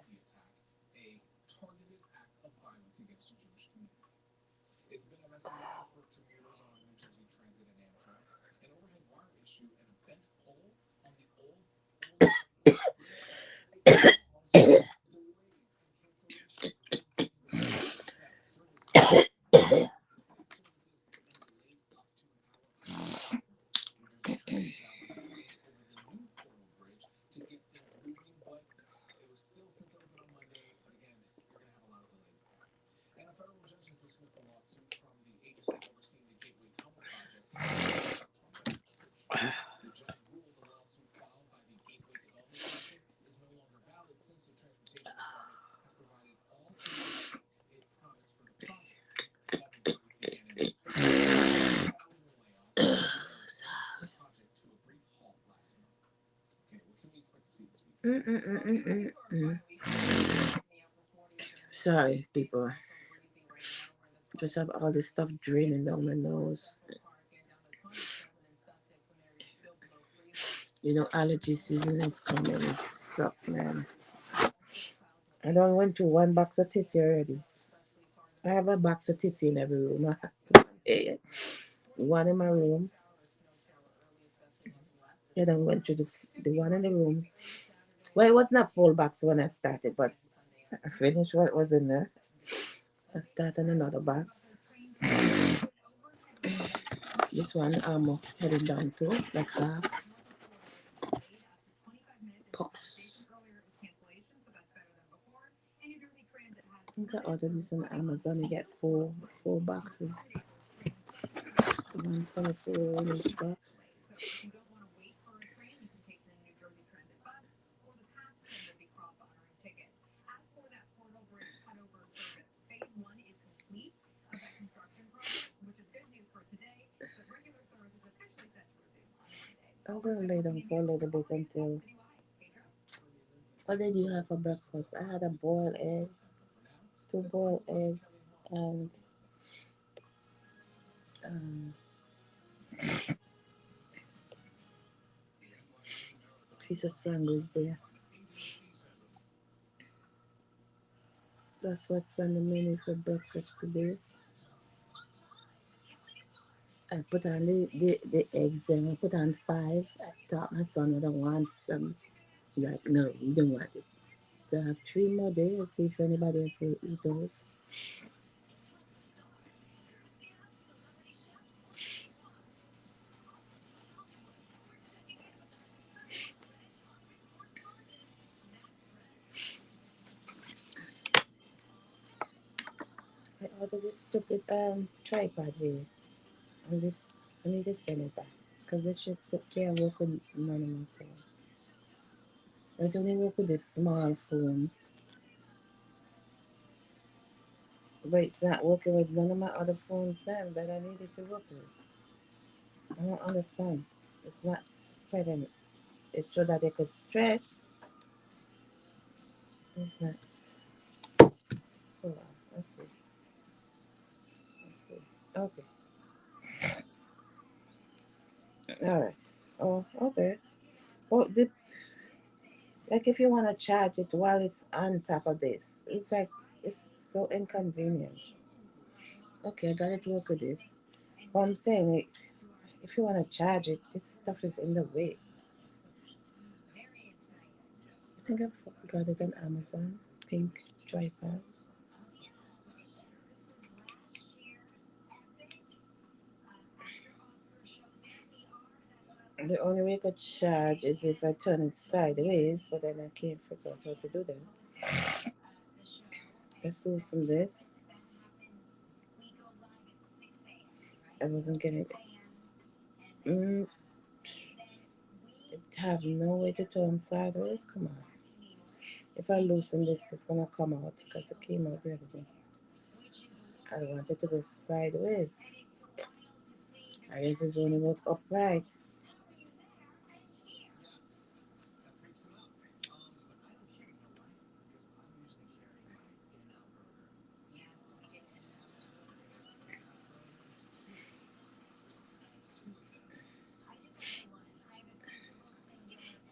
Speaker 1: Mm-mm-mm-mm-mm. Sorry, people. Just have all this stuff draining down my nose. You know, allergy season is coming. It suck, man. I done went through one box of tissue already. I have a box of tissue in every room. One in my room. I done went through the one in the room. Well, it was not full box when I started, but I finished what was in there. I started another box. This one I'm heading down to like half puffs. I think I ordered this on Amazon. You get four boxes. 124 in each box. I'm gonna lay down for a little bit until. What did you have for breakfast? I had a boiled egg, two boiled eggs, and um, piece of sandwich there. That's what's on the menu for breakfast today. I put on the eggs and I put on five. I thought my son would want some. Like, no, you don't want it. So I have three more days. See if anybody else will eat those. I ordered this stupid tripod here. And this, I need to send it back. Because this shit can't work with none of my phone. It only work with this small phone. But it's not working with none of my other phones then that I need it to work with. I don't understand. It's not spreading. It's so that they could stretch. It's not. Hold on. Let's see. Let's see. Okay. Alright. Oh, okay. Oh, like if you want to charge it while it's on top of this, it's like, it's so inconvenient. Okay, I got it to work with this. What I'm saying, like, if you want to charge it, this stuff is in the way. I think I got it on Amazon. Pink tripod. The only way I could charge is if I turn it sideways, but then I can't figure out how to do that. Let's loosen this. I wasn't getting it. Mm, it have no way to turn sideways. Come on. If I loosen this, it's gonna come out because it came out the other day. I want it to go sideways. I guess it's only work upright.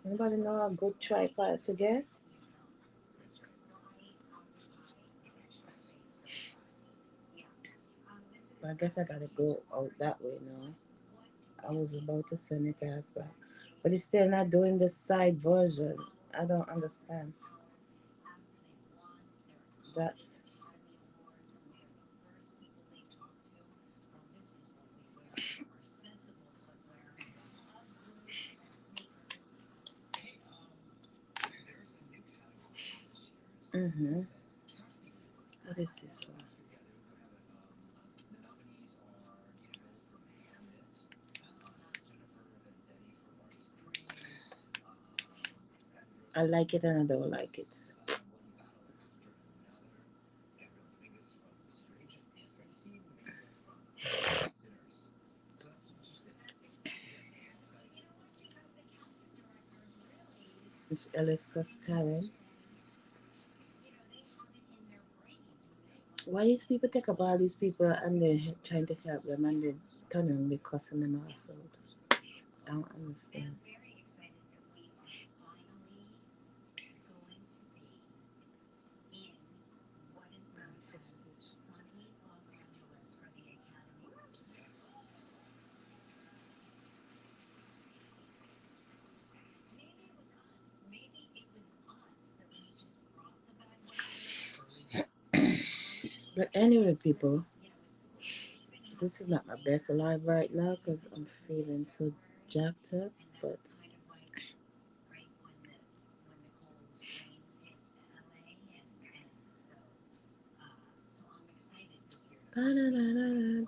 Speaker 1: Anybody know a good tripod to get? I guess I gotta go out that way now. I was about to send it as well. But it's still not doing the side version. I don't understand. That's mm-hmm. What is this one? I like it and I don't like it. It's Ellis Karen. Why these people take up all these people and they're trying to help them and they turn around and cussing them out? I don't understand. But anyway, people, This is not my best alive right now because I'm feeling so jacked up. But I'm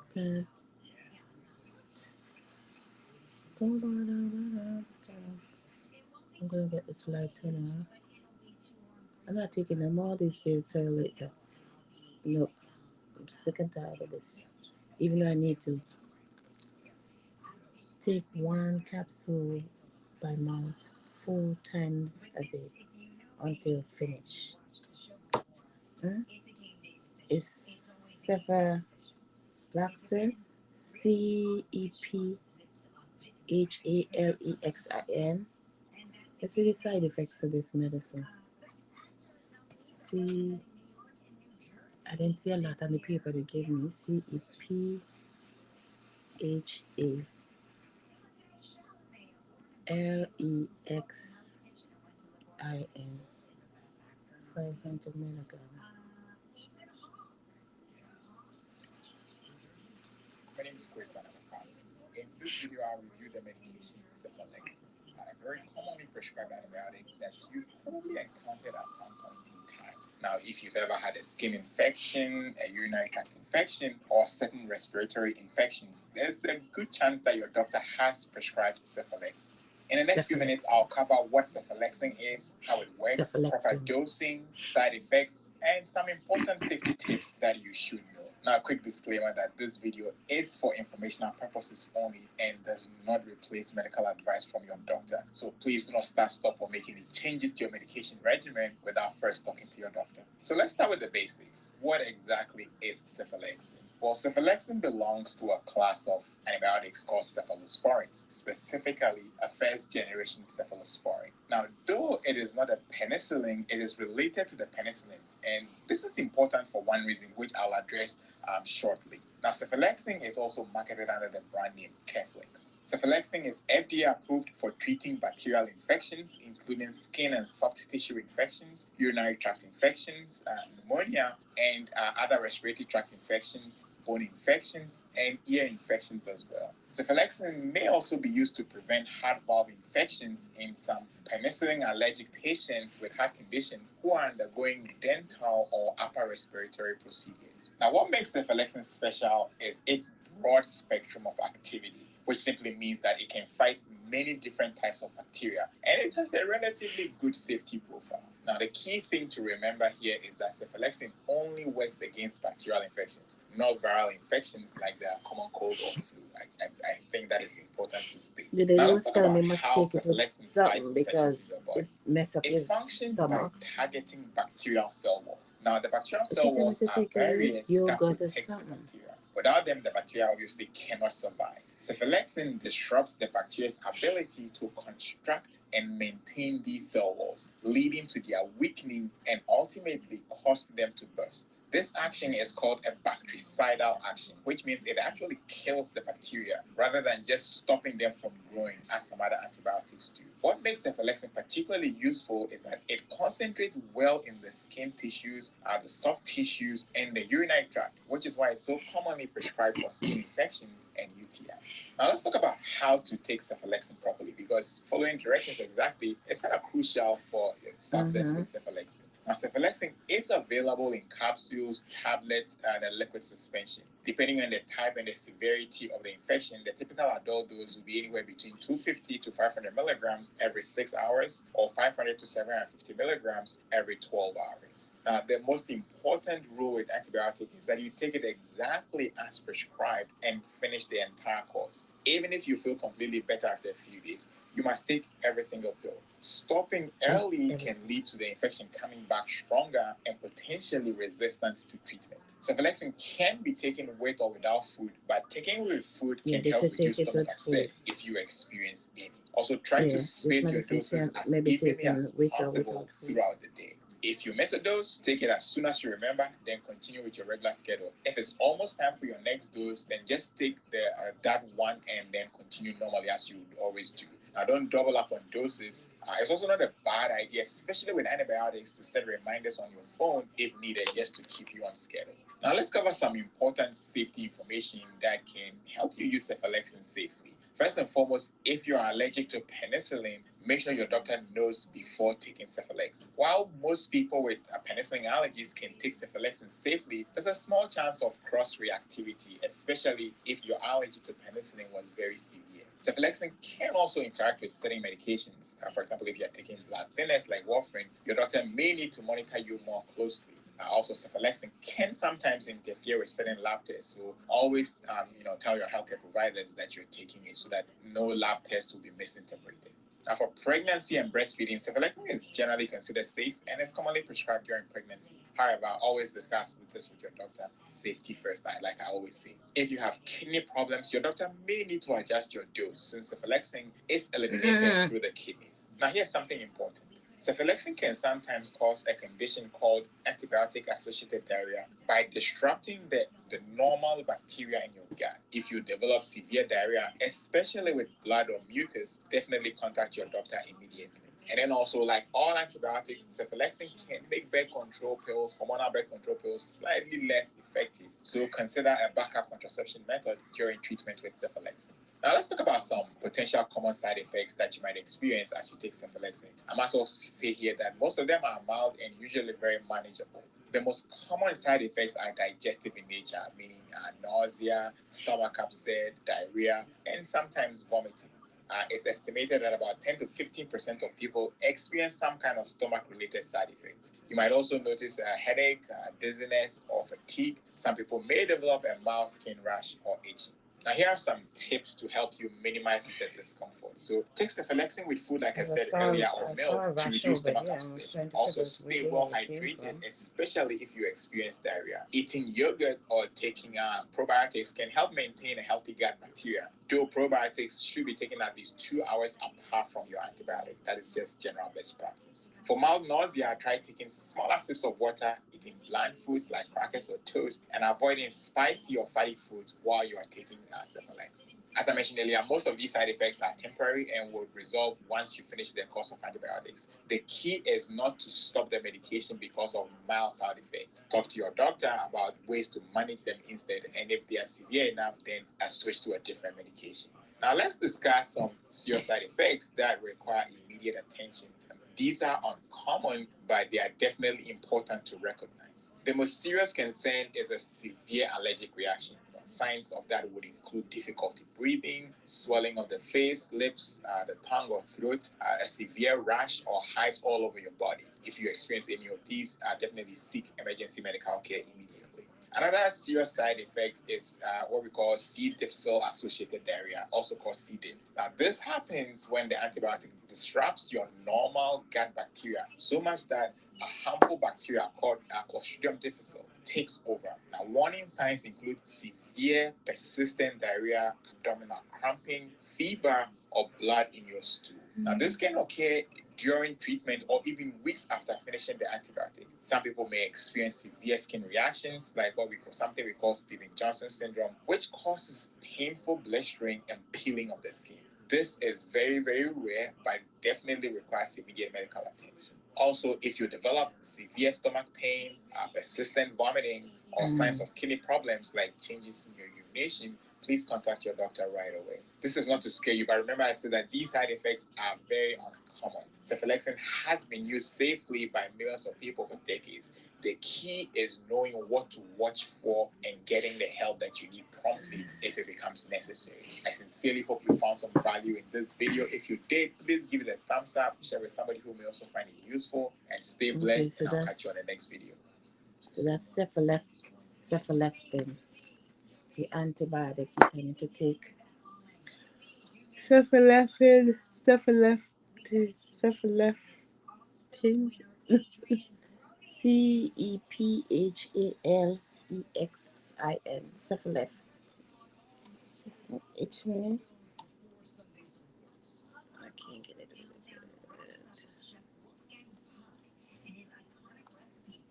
Speaker 1: gonna get this light turned off. I'm not taking them all these pills till later. Nope. I'm sick and tired of this. Even though I need to take one capsule by mouth 4 times a day until finish. Hmm? It's cephalaxin, CEPHALEXIN. Let's see the side effects of this medicine. See, I didn't see a lot on the paper they gave me. CEPHALEXIN, 500 milligrams.
Speaker 2: My name is Chris Banamakas. In this video, I'll review the medication cephalexin, a very commonly prescribed antibiotic that you've probably encountered at some point in time. Now, if you've ever had a skin infection, a urinary tract infection, or certain respiratory infections, there's a good chance that your doctor has prescribed cephalexin. In the next few minutes, I'll cover what cephalexin is, how it works, proper dosing, side effects, and some important safety tips that you should know. Now, a quick disclaimer that this video is for informational purposes only and does not replace medical advice from your doctor. So please do not stop, or make any changes to your medication regimen without first talking to your doctor. So let's start with the basics. What exactly is cephalexin? Well, cephalexin belongs to a class of antibiotics called cephalosporins, specifically a first-generation cephalosporin. Now, though it is not a penicillin, it is related to the penicillins, and this is important for one reason, which I'll address shortly. Now, cephalexin is also marketed under the brand name Keflex. Cephalexin is FDA approved for treating bacterial infections, including skin and soft tissue infections, urinary tract infections, pneumonia, and other respiratory tract infections, bone infections, and ear infections as well. Cephalexin may also be used to prevent heart valve infections in some penicillin allergic patients with heart conditions who are undergoing dental or upper respiratory procedures. Now, what makes cephalexin special is its broad spectrum of activity, which simply means that it can fight many different types of bacteria, and it has a relatively good safety profile. Now, the key thing to remember here is that cephalexin only works against bacterial infections, not viral infections like the common cold or flu. I think that is important to state.
Speaker 1: The lady
Speaker 2: Now, let's
Speaker 1: was
Speaker 2: talk
Speaker 1: telling
Speaker 2: about
Speaker 1: me must
Speaker 2: how
Speaker 1: take it with
Speaker 2: cephalexin fights
Speaker 1: something
Speaker 2: infections
Speaker 1: because
Speaker 2: in the
Speaker 1: it
Speaker 2: body.
Speaker 1: mess up
Speaker 2: It
Speaker 1: your
Speaker 2: functions by
Speaker 1: stomach.
Speaker 2: targeting bacterial cell wall. Now, the bacterial
Speaker 1: She
Speaker 2: cell
Speaker 1: told me
Speaker 2: walls
Speaker 1: to
Speaker 2: are
Speaker 1: take it with
Speaker 2: barriers that
Speaker 1: yogurt or
Speaker 2: protect the
Speaker 1: something.
Speaker 2: bacteria. Without them, the bacteria obviously cannot survive. Cephalexin disrupts the bacteria's ability to construct and maintain these cell walls, leading to their weakening and ultimately causing them to burst. This action is called a bactericidal action, which means it actually kills the bacteria rather than just stopping them from growing as some other antibiotics do. What makes cephalexin particularly useful is that it concentrates well in the skin tissues, the soft tissues, and the urinary tract, which is why it's so commonly prescribed for skin infections and UTIs. Now let's talk about how to take cephalexin properly, because following directions exactly is kind of crucial for success with cephalexin. Now, cephalexin is available in capsules, tablets, and a liquid suspension. Depending on the type and the severity of the infection, the typical adult dose will be anywhere between 250 to 500 milligrams every 6 hours or 500 to 750 milligrams every 12 hours. Now, the most important rule with antibiotic is that you take it exactly as prescribed and finish the entire course. Even if you feel completely better after a few days, you must take every single pill. Stopping early can lead to the infection coming back stronger and potentially resistant to treatment. Cephalexin can be taken with or without food, but taking with food can help reduce stomach upset if you experience any. Also, try to space your doses as evenly as possible throughout the day. If you miss a dose, take it as soon as you remember, then continue with your regular schedule. If it's almost time for your next dose, then just take that one and then continue normally as you would always do. Now, don't double up on doses. It's also not a bad idea, especially with antibiotics, to set reminders on your phone if needed, just to keep you on schedule. Now let's cover some important safety information that can help you use cephalexin safely. First and foremost, if you're allergic to penicillin, make sure your doctor knows before taking cephalexin. While most people with penicillin allergies can take cephalexin safely, there's a small chance of cross-reactivity, especially if your allergy to penicillin was very severe. Cephalexin can also interact with certain medications. For example, if you're taking blood thinners like warfarin, your doctor may need to monitor you more closely. Also, cephalexin can sometimes interfere with certain lab tests, so always, tell your healthcare providers that you're taking it so that no lab test will be misinterpreted. Now, for pregnancy and breastfeeding, cephalexin is generally considered safe and is commonly prescribed during pregnancy. However, always discuss this with your doctor. Safety first, like I always say. If you have kidney problems, your doctor may need to adjust your dose since cephalexin is eliminated through the kidneys. Now, here's something important. Cephalexin can sometimes cause a condition called antibiotic-associated diarrhea by disrupting the normal bacteria in your gut. If you develop severe diarrhea, especially with blood or mucus, definitely contact your doctor immediately. And then also, like all antibiotics, cephalexin can make birth control pills, hormonal birth control pills, slightly less effective. So consider a backup contraception method during treatment with cephalexin. Now let's talk about some potential common side effects that you might experience as you take cephalexin. I must also say here that most of them are mild and usually very manageable. The most common side effects are digestive in nature, meaning nausea, stomach upset, diarrhea, and sometimes vomiting. It's estimated that about 10 to 15% of people experience some kind of stomach related side effects. You might also notice a headache, dizziness, or fatigue. Some people may develop a mild skin rash or itching. Now, here are some tips to help you minimize the discomfort. So, take cephalexin with food, like I said earlier, or milk to reduce stomach upset. Also, stay well hydrated, especially if you experience diarrhea. Eating yogurt or taking probiotics can help maintain a healthy gut bacteria. Though probiotics should be taken at least 2 hours apart from your antibiotic. That is just general best practice. For mild nausea, try taking smaller sips of water, eating bland foods like crackers or toast, and avoiding spicy or fatty foods while you are taking cephalexin. As I mentioned earlier, most of these side effects are temporary and will resolve once you finish the course of antibiotics. The key is not to stop the medication because of mild side effects. Talk to your doctor about ways to manage them instead, and if they are severe enough, then switch to a different medication. Now, let's discuss some serious side effects that require immediate attention. These are uncommon, but they are definitely important to recognize. The most serious concern is a severe allergic reaction. Signs of that would include difficulty breathing, swelling of the face, lips, the tongue or throat, a severe rash or hives all over your body. If you experience any of these, definitely seek emergency medical care immediately. Another serious side effect is what we call C. difficile associated diarrhea, also called C. diff. Now, this happens when the antibiotic disrupts your normal gut bacteria so much that a harmful bacteria called Clostridium difficile takes over. Now, warning signs include severe, persistent diarrhea, abdominal cramping, fever, or blood in your stool. Now, this can occur during treatment or even weeks after finishing the antibiotic. Some people may experience severe skin reactions, like something we call Steven Johnson syndrome, which causes painful blistering and peeling of the skin. This is very, very rare, but definitely requires immediate medical attention. Also, if you develop severe stomach pain, persistent vomiting, or signs of kidney problems like changes in your urination, please contact your doctor right away. This is not to scare you, but remember I said that these side effects are very uncommon. Cephalexin has been used safely by millions of people for decades. The key is knowing what to watch for and getting the help that you need promptly if it becomes necessary. I sincerely hope you found some value in this video. If you did, please give it a thumbs up, share with somebody who may also find it useful, and stay blessed, and I'll catch you on the next video.
Speaker 1: So that's cephalexin, the antibiotic you tend to take. Cephalexin, Cephalexin, cephalexin. It's itching. I can't get it.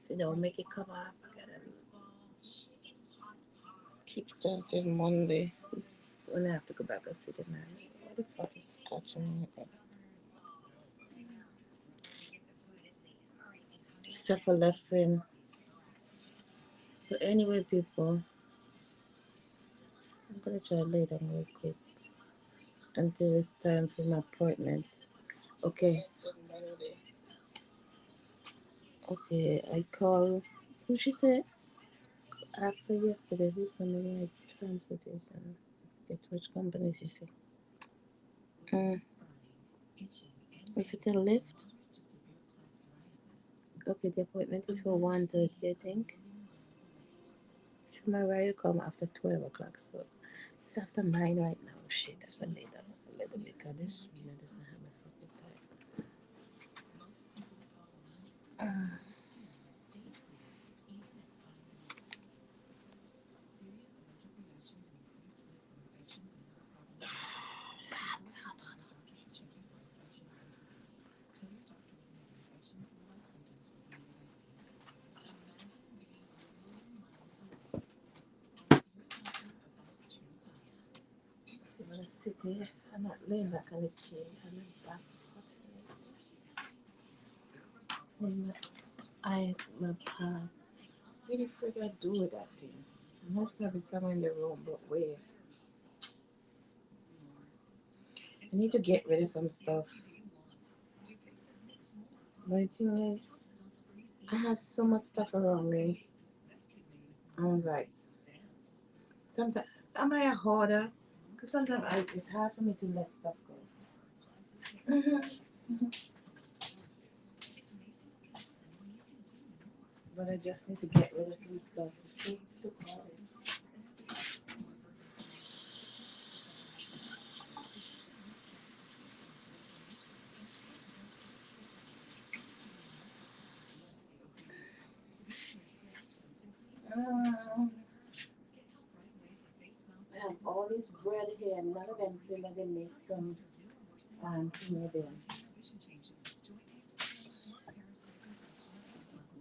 Speaker 1: See, don't make it come up. I gotta keep drinking Monday. It's gonna have to go back and see the man. What the fuck is catching me? Cephalexin. But anyway, people, I'm gonna try to lay down real quick until it's time for my appointment. Okay, okay. I call. Who she said? Asked her yesterday who's gonna ride transportation. Get which company she said. Mm. Is it a lift? Okay, the appointment is for 1:30, I think. Should my ride come after 12 o'clock? So it's after 9 right now. Shit, I can lay down a little bit because this medicine have me fucking tired. So I'm gonna sit here. I'm not laying back on the chair. I'm back. What's this? My pad. Where the frick I do with that thing? And that's probably somewhere in the room, but where? I need to get rid of some stuff. But the thing is, I have so much stuff around me. I was like, sometimes, am I a hoarder? Because sometimes it's hard for me to let stuff go. But I just need to get rid of some stuff. It's too hard. Um, I have all this bread here, and none of them say that they make some thing with them.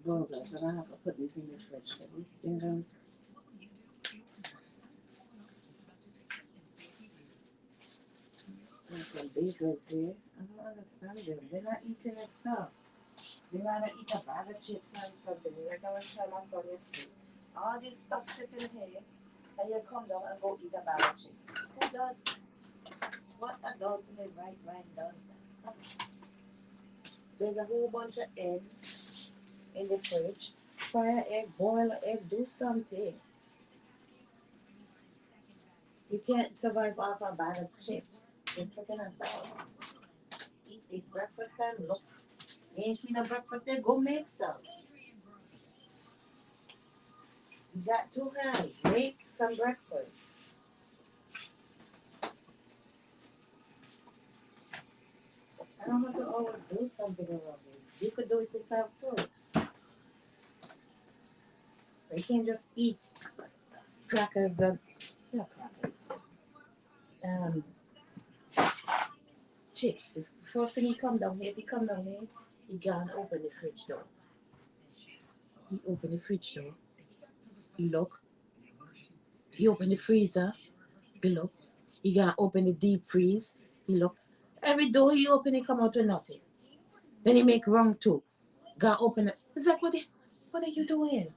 Speaker 1: Burgers, and I have to put this in the fridge. So this thing, there's some bakers here. I don't understand them. They're not eating that stuff. They rather eat a bag of chips and something. Like I was telling my son yesterday. All this stuff sitting here, and you come down and go eat a bag of chips. Who does that? What adult in their right mind does that? There's a whole bunch of eggs in the fridge. Fry an egg, boil an egg, do something. You can't survive off a bag of chips. You're freaking adult. Eat this breakfast time. Look, you ain't seen a breakfast there, go make some. You got 2 hands. Make some breakfast. I don't have to always do something around you. You could do it yourself too. You can't just eat crackers and not crackers. Um, chips. The first thing you come down here, if you come down here, you go and open the fridge door. You open the fridge door. You look. You open the freezer. You look. You gotta open the deep freeze. You look. Every door you open, it come out with nothing. Then you make wrong too. Gotta open it. It's like what are you doing?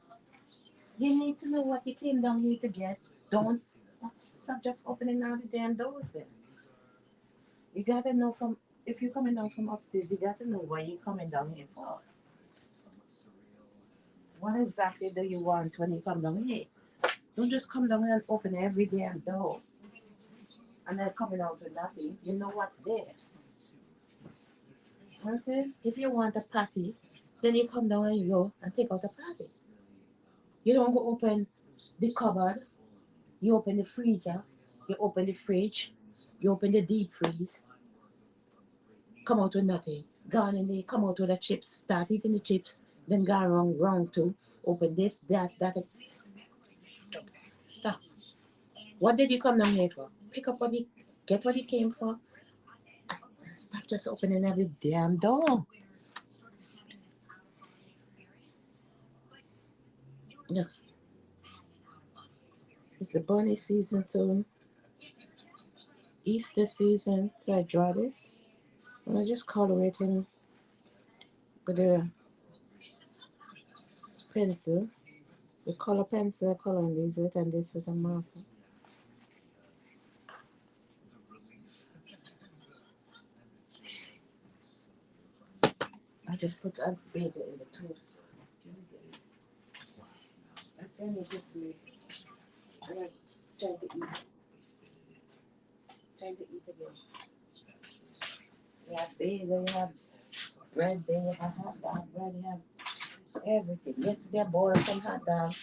Speaker 1: You need to know what you came down here to get. Don't stop just opening all the damn doors then. You gotta know from if you're coming down from upstairs, you gotta know what you're coming down here for. What exactly do you want when you come down here? Don't just come down here and open every damn door and then coming out with nothing. You know what's there. Okay? If you want a patty, then you come down and you go and take out a patty. You don't go open the cupboard, you open the freezer, you open the fridge, you open the deep freeze, come out with nothing. Gone in there, come out with the chips, start eating the chips, then go wrong too. Open this, that. Stop. What did you come down here for? Pick up what you get what you came for. Stop just opening every damn door. Look, it's the bunny season soon. Easter season. So I draw this. And I just color it in with a pencil. The color pencil, coloring these with and this with a marker. I just put a bagel in the toast. I send it to sleep. And I try to eat. Trying to eat again. You have bagel, you have bread there, you have hot dog bread, you have everything. Yesterday I bought some hot dog.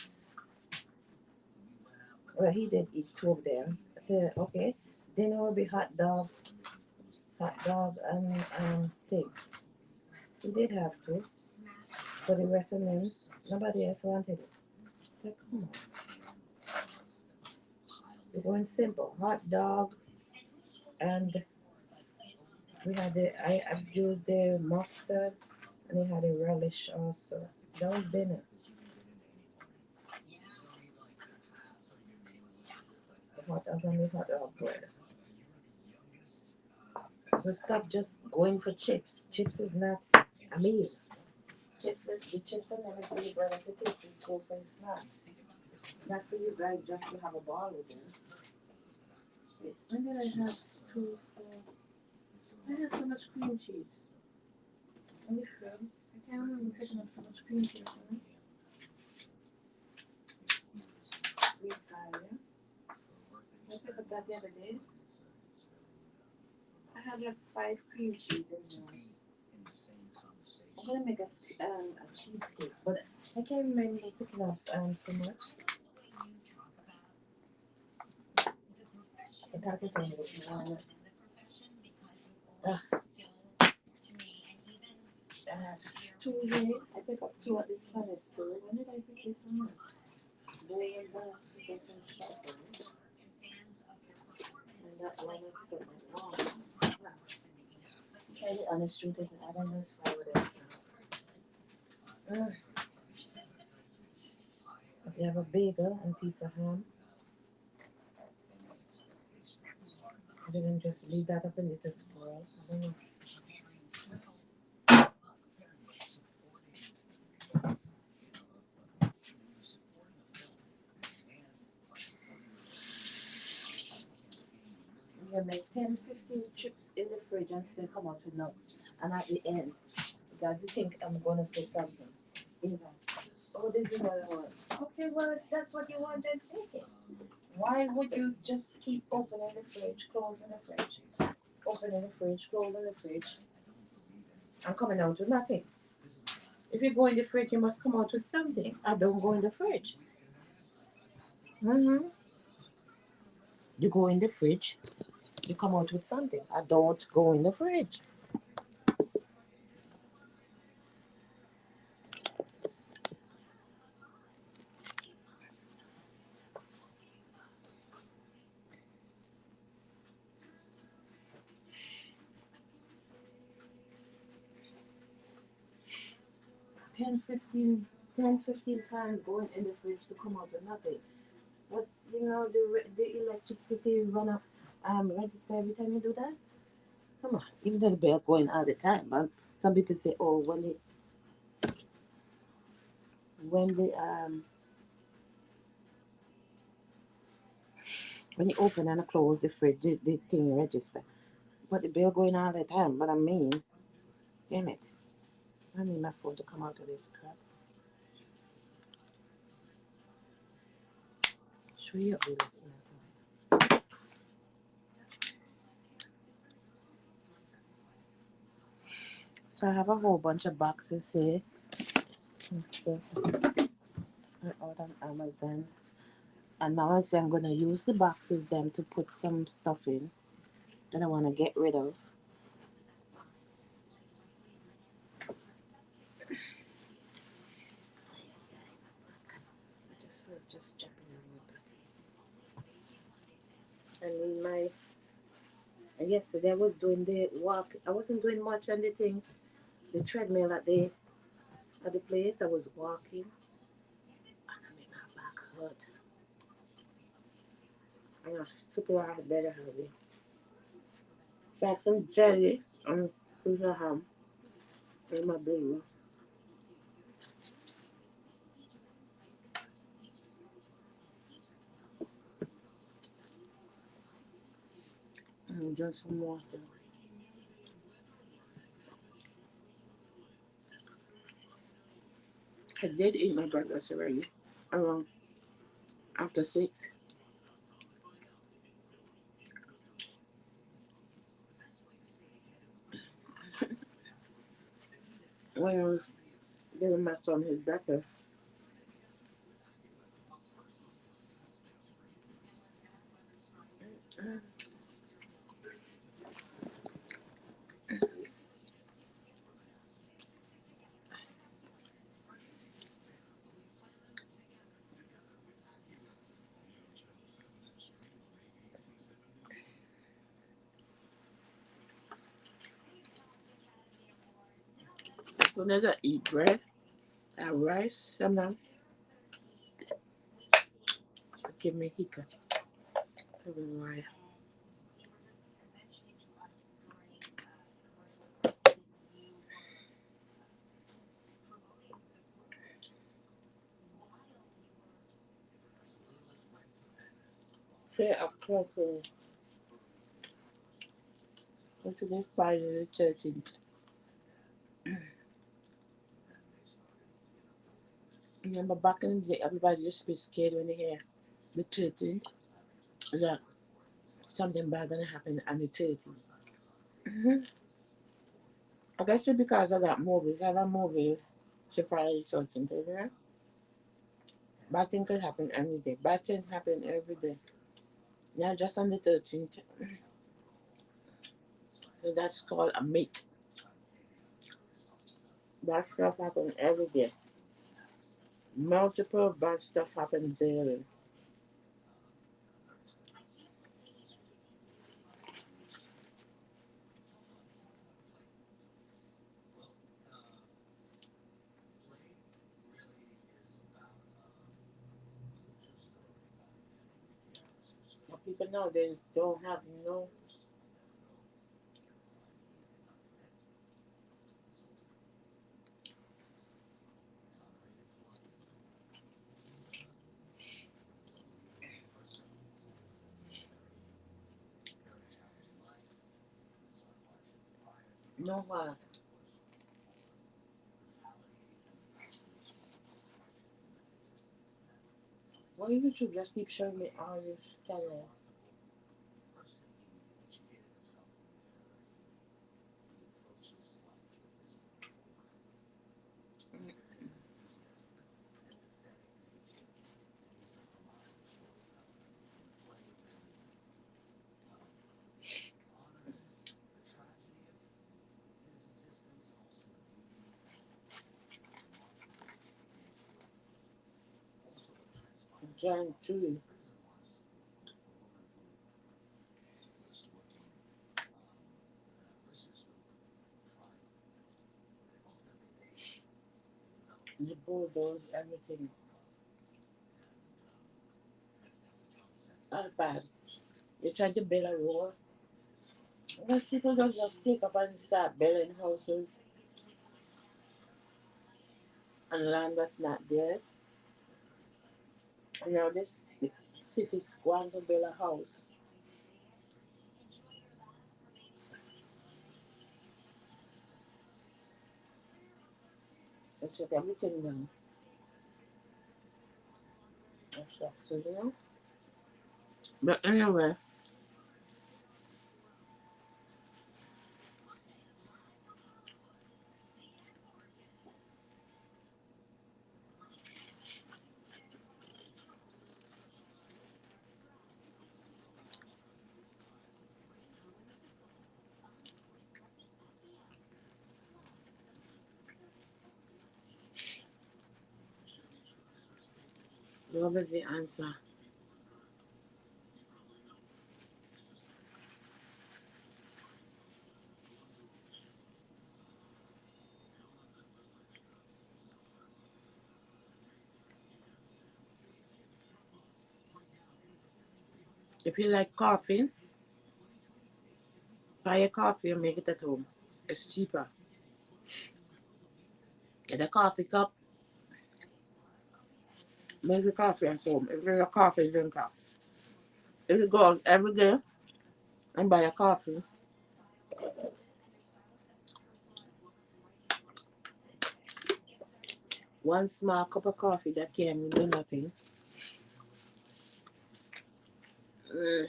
Speaker 1: Well, he did eat two of them. I said, okay, dinner will be hot dog and thing. He did have to. For the rest of them, nobody else wanted it. Like, come on. We're going simple. Hot dog and we had I used the mustard and they had a relish also. That was dinner. The hot dog and the hot dog bread. So stop just going for chips. Chips is not a meal. The chips and them is for your brother to take to school for his snack. Not for you guys just to have a ball with them. Wait, when did I have two, four? I had so much cream cheese. On the fridge. I can't remember picking up so much cream cheese. We fire. I picked up that the other day. I had like 5 cream cheese in there. I'm gonna make a cheesecake, but I can't remember picking up so much. The taco thing was one. I have two here. I picked up two at this planet store. When did I pick this one up? Boy and basket from Shoppers. And that one I picked up was long. Tell the honest truth, I don't know if I would have. They have a bagel and a piece of ham. I didn't just leave that up in the spoil. I don't know. You can make 10, 15 chips in the fridge and still come out with none. And at the end, because you think I'm going to say something. You're like, oh, this is what I want. Okay, well, if that's what you want, then take it. Why would you just keep opening the fridge, closing the fridge, opening the fridge, closing the fridge, and coming out with nothing? If you go in the fridge, you must come out with something. I don't go in the fridge. Mm-hmm. You go in the fridge, you come out with something. I don't go in the fridge. 10, 15, 10, 15 times going in the fridge to come out with nothing. But the electricity run up register every time you do that. Come on, even though the bill going all the time, but some people say, oh, when you open and close the fridge, the thing register. But the bill going all the time. But I mean, damn it, I need my phone to come out of this crap. Show you up, so I have a whole bunch of boxes here. I ordered on Amazon. And now I say I'm gonna use the boxes them to put some stuff in that I wanna get rid of. Just jumping a little bit. And in my yesterday I was doing the walk. I wasn't doing much on the thing, the treadmill at the place. I was walking and I made my back hurt. And I took a out of bed early. Got some jelly and piece of ham in my belly.
Speaker 3: and drink some water. I did eat my breakfast already, around after 6. When I was giving my son his breakfast. As soon as I eat bread and rice, sometimes it give me hiccup. I don't know why. Fair of course, until they find the 13th. Remember back in the day, everybody used to be scared when they hear the 13th that something bad gonna happen on the 13th. Mm-hmm. I guess it's because of that movie. That movie, she finally something, you know? Bad things could happen any day. Bad things happen every day. Not just on the 13th. So that's called a mate. Bad stuff happen every day. Multiple bad stuff happen daily. But people nowadays don't have no why YouTube just keep showing me all this channel? I'm trying to. The bulldoze everything. That's bad. You're trying to build a road. Most people don't just take up and start building houses and land that's not theirs. And now this city want to build a house. They took everything down. That's so, you know. But anyway, love is the answer. If you like coffee, buy a coffee and make it at home. It's cheaper. Get a coffee cup, make a coffee at home. If you're a coffee drinker, if you go out every day, and buy a coffee. One small cup of coffee that can do nothing. Mm.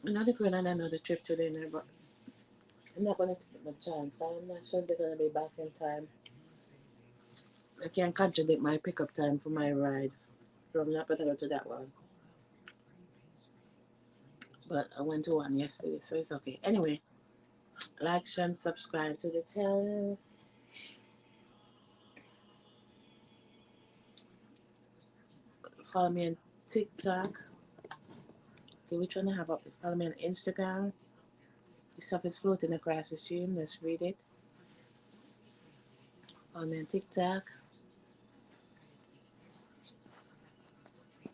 Speaker 3: I'm not going on another trip today, now, but I'm not going to take the chance. I'm not sure they're going to be back in time. I can't contradict my pickup time for my ride, so I'm not going to go to that one. But I went to one yesterday, so it's okay. Anyway, like, share, and subscribe to the channel. Follow me on TikTok. Okay, which one I have up? Follow me on Instagram. The stuff is floating across the stream. Let's read it. Follow me on TikTok.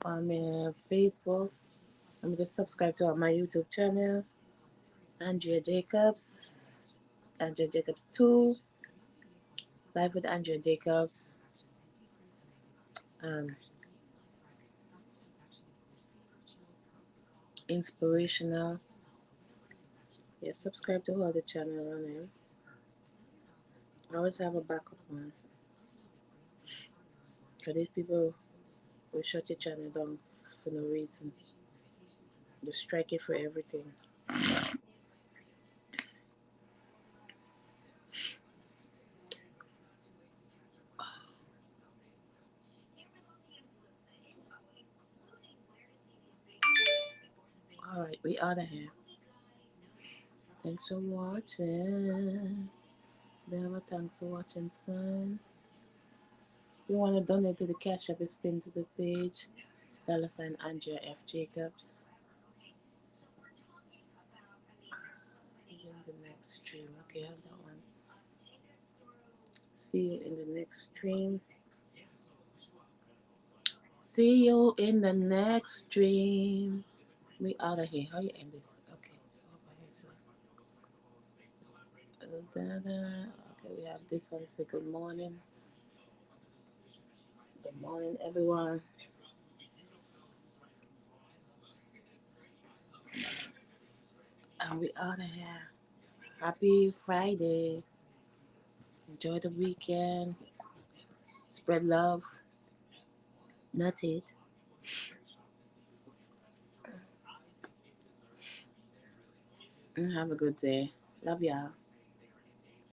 Speaker 3: Follow me on Facebook. Let me just subscribe to my YouTube channel. Andrea Jacobs. Andrea Jacobs 2. Live with Andrea Jacobs. Um, Inspirational. Yeah, subscribe to all the channel on there. I always have a backup one. Because these people will shut your channel down for no reason. They strike you for everything. Alright, we out of here. Thanks for watching. Never thanks for watching, son. If you want to donate to the Cash App, it's pinned to the page. $ Andrea F. Jacobs. See you in the next stream. Okay, I have that one. See you in the next stream. See you in the next stream. We out of here. How you end this? Okay. Okay, we have this one. Say good morning. Good morning, everyone. And we out of here. Happy Friday. Enjoy the weekend. Spread love, not hate. And have a good day. Love y'all.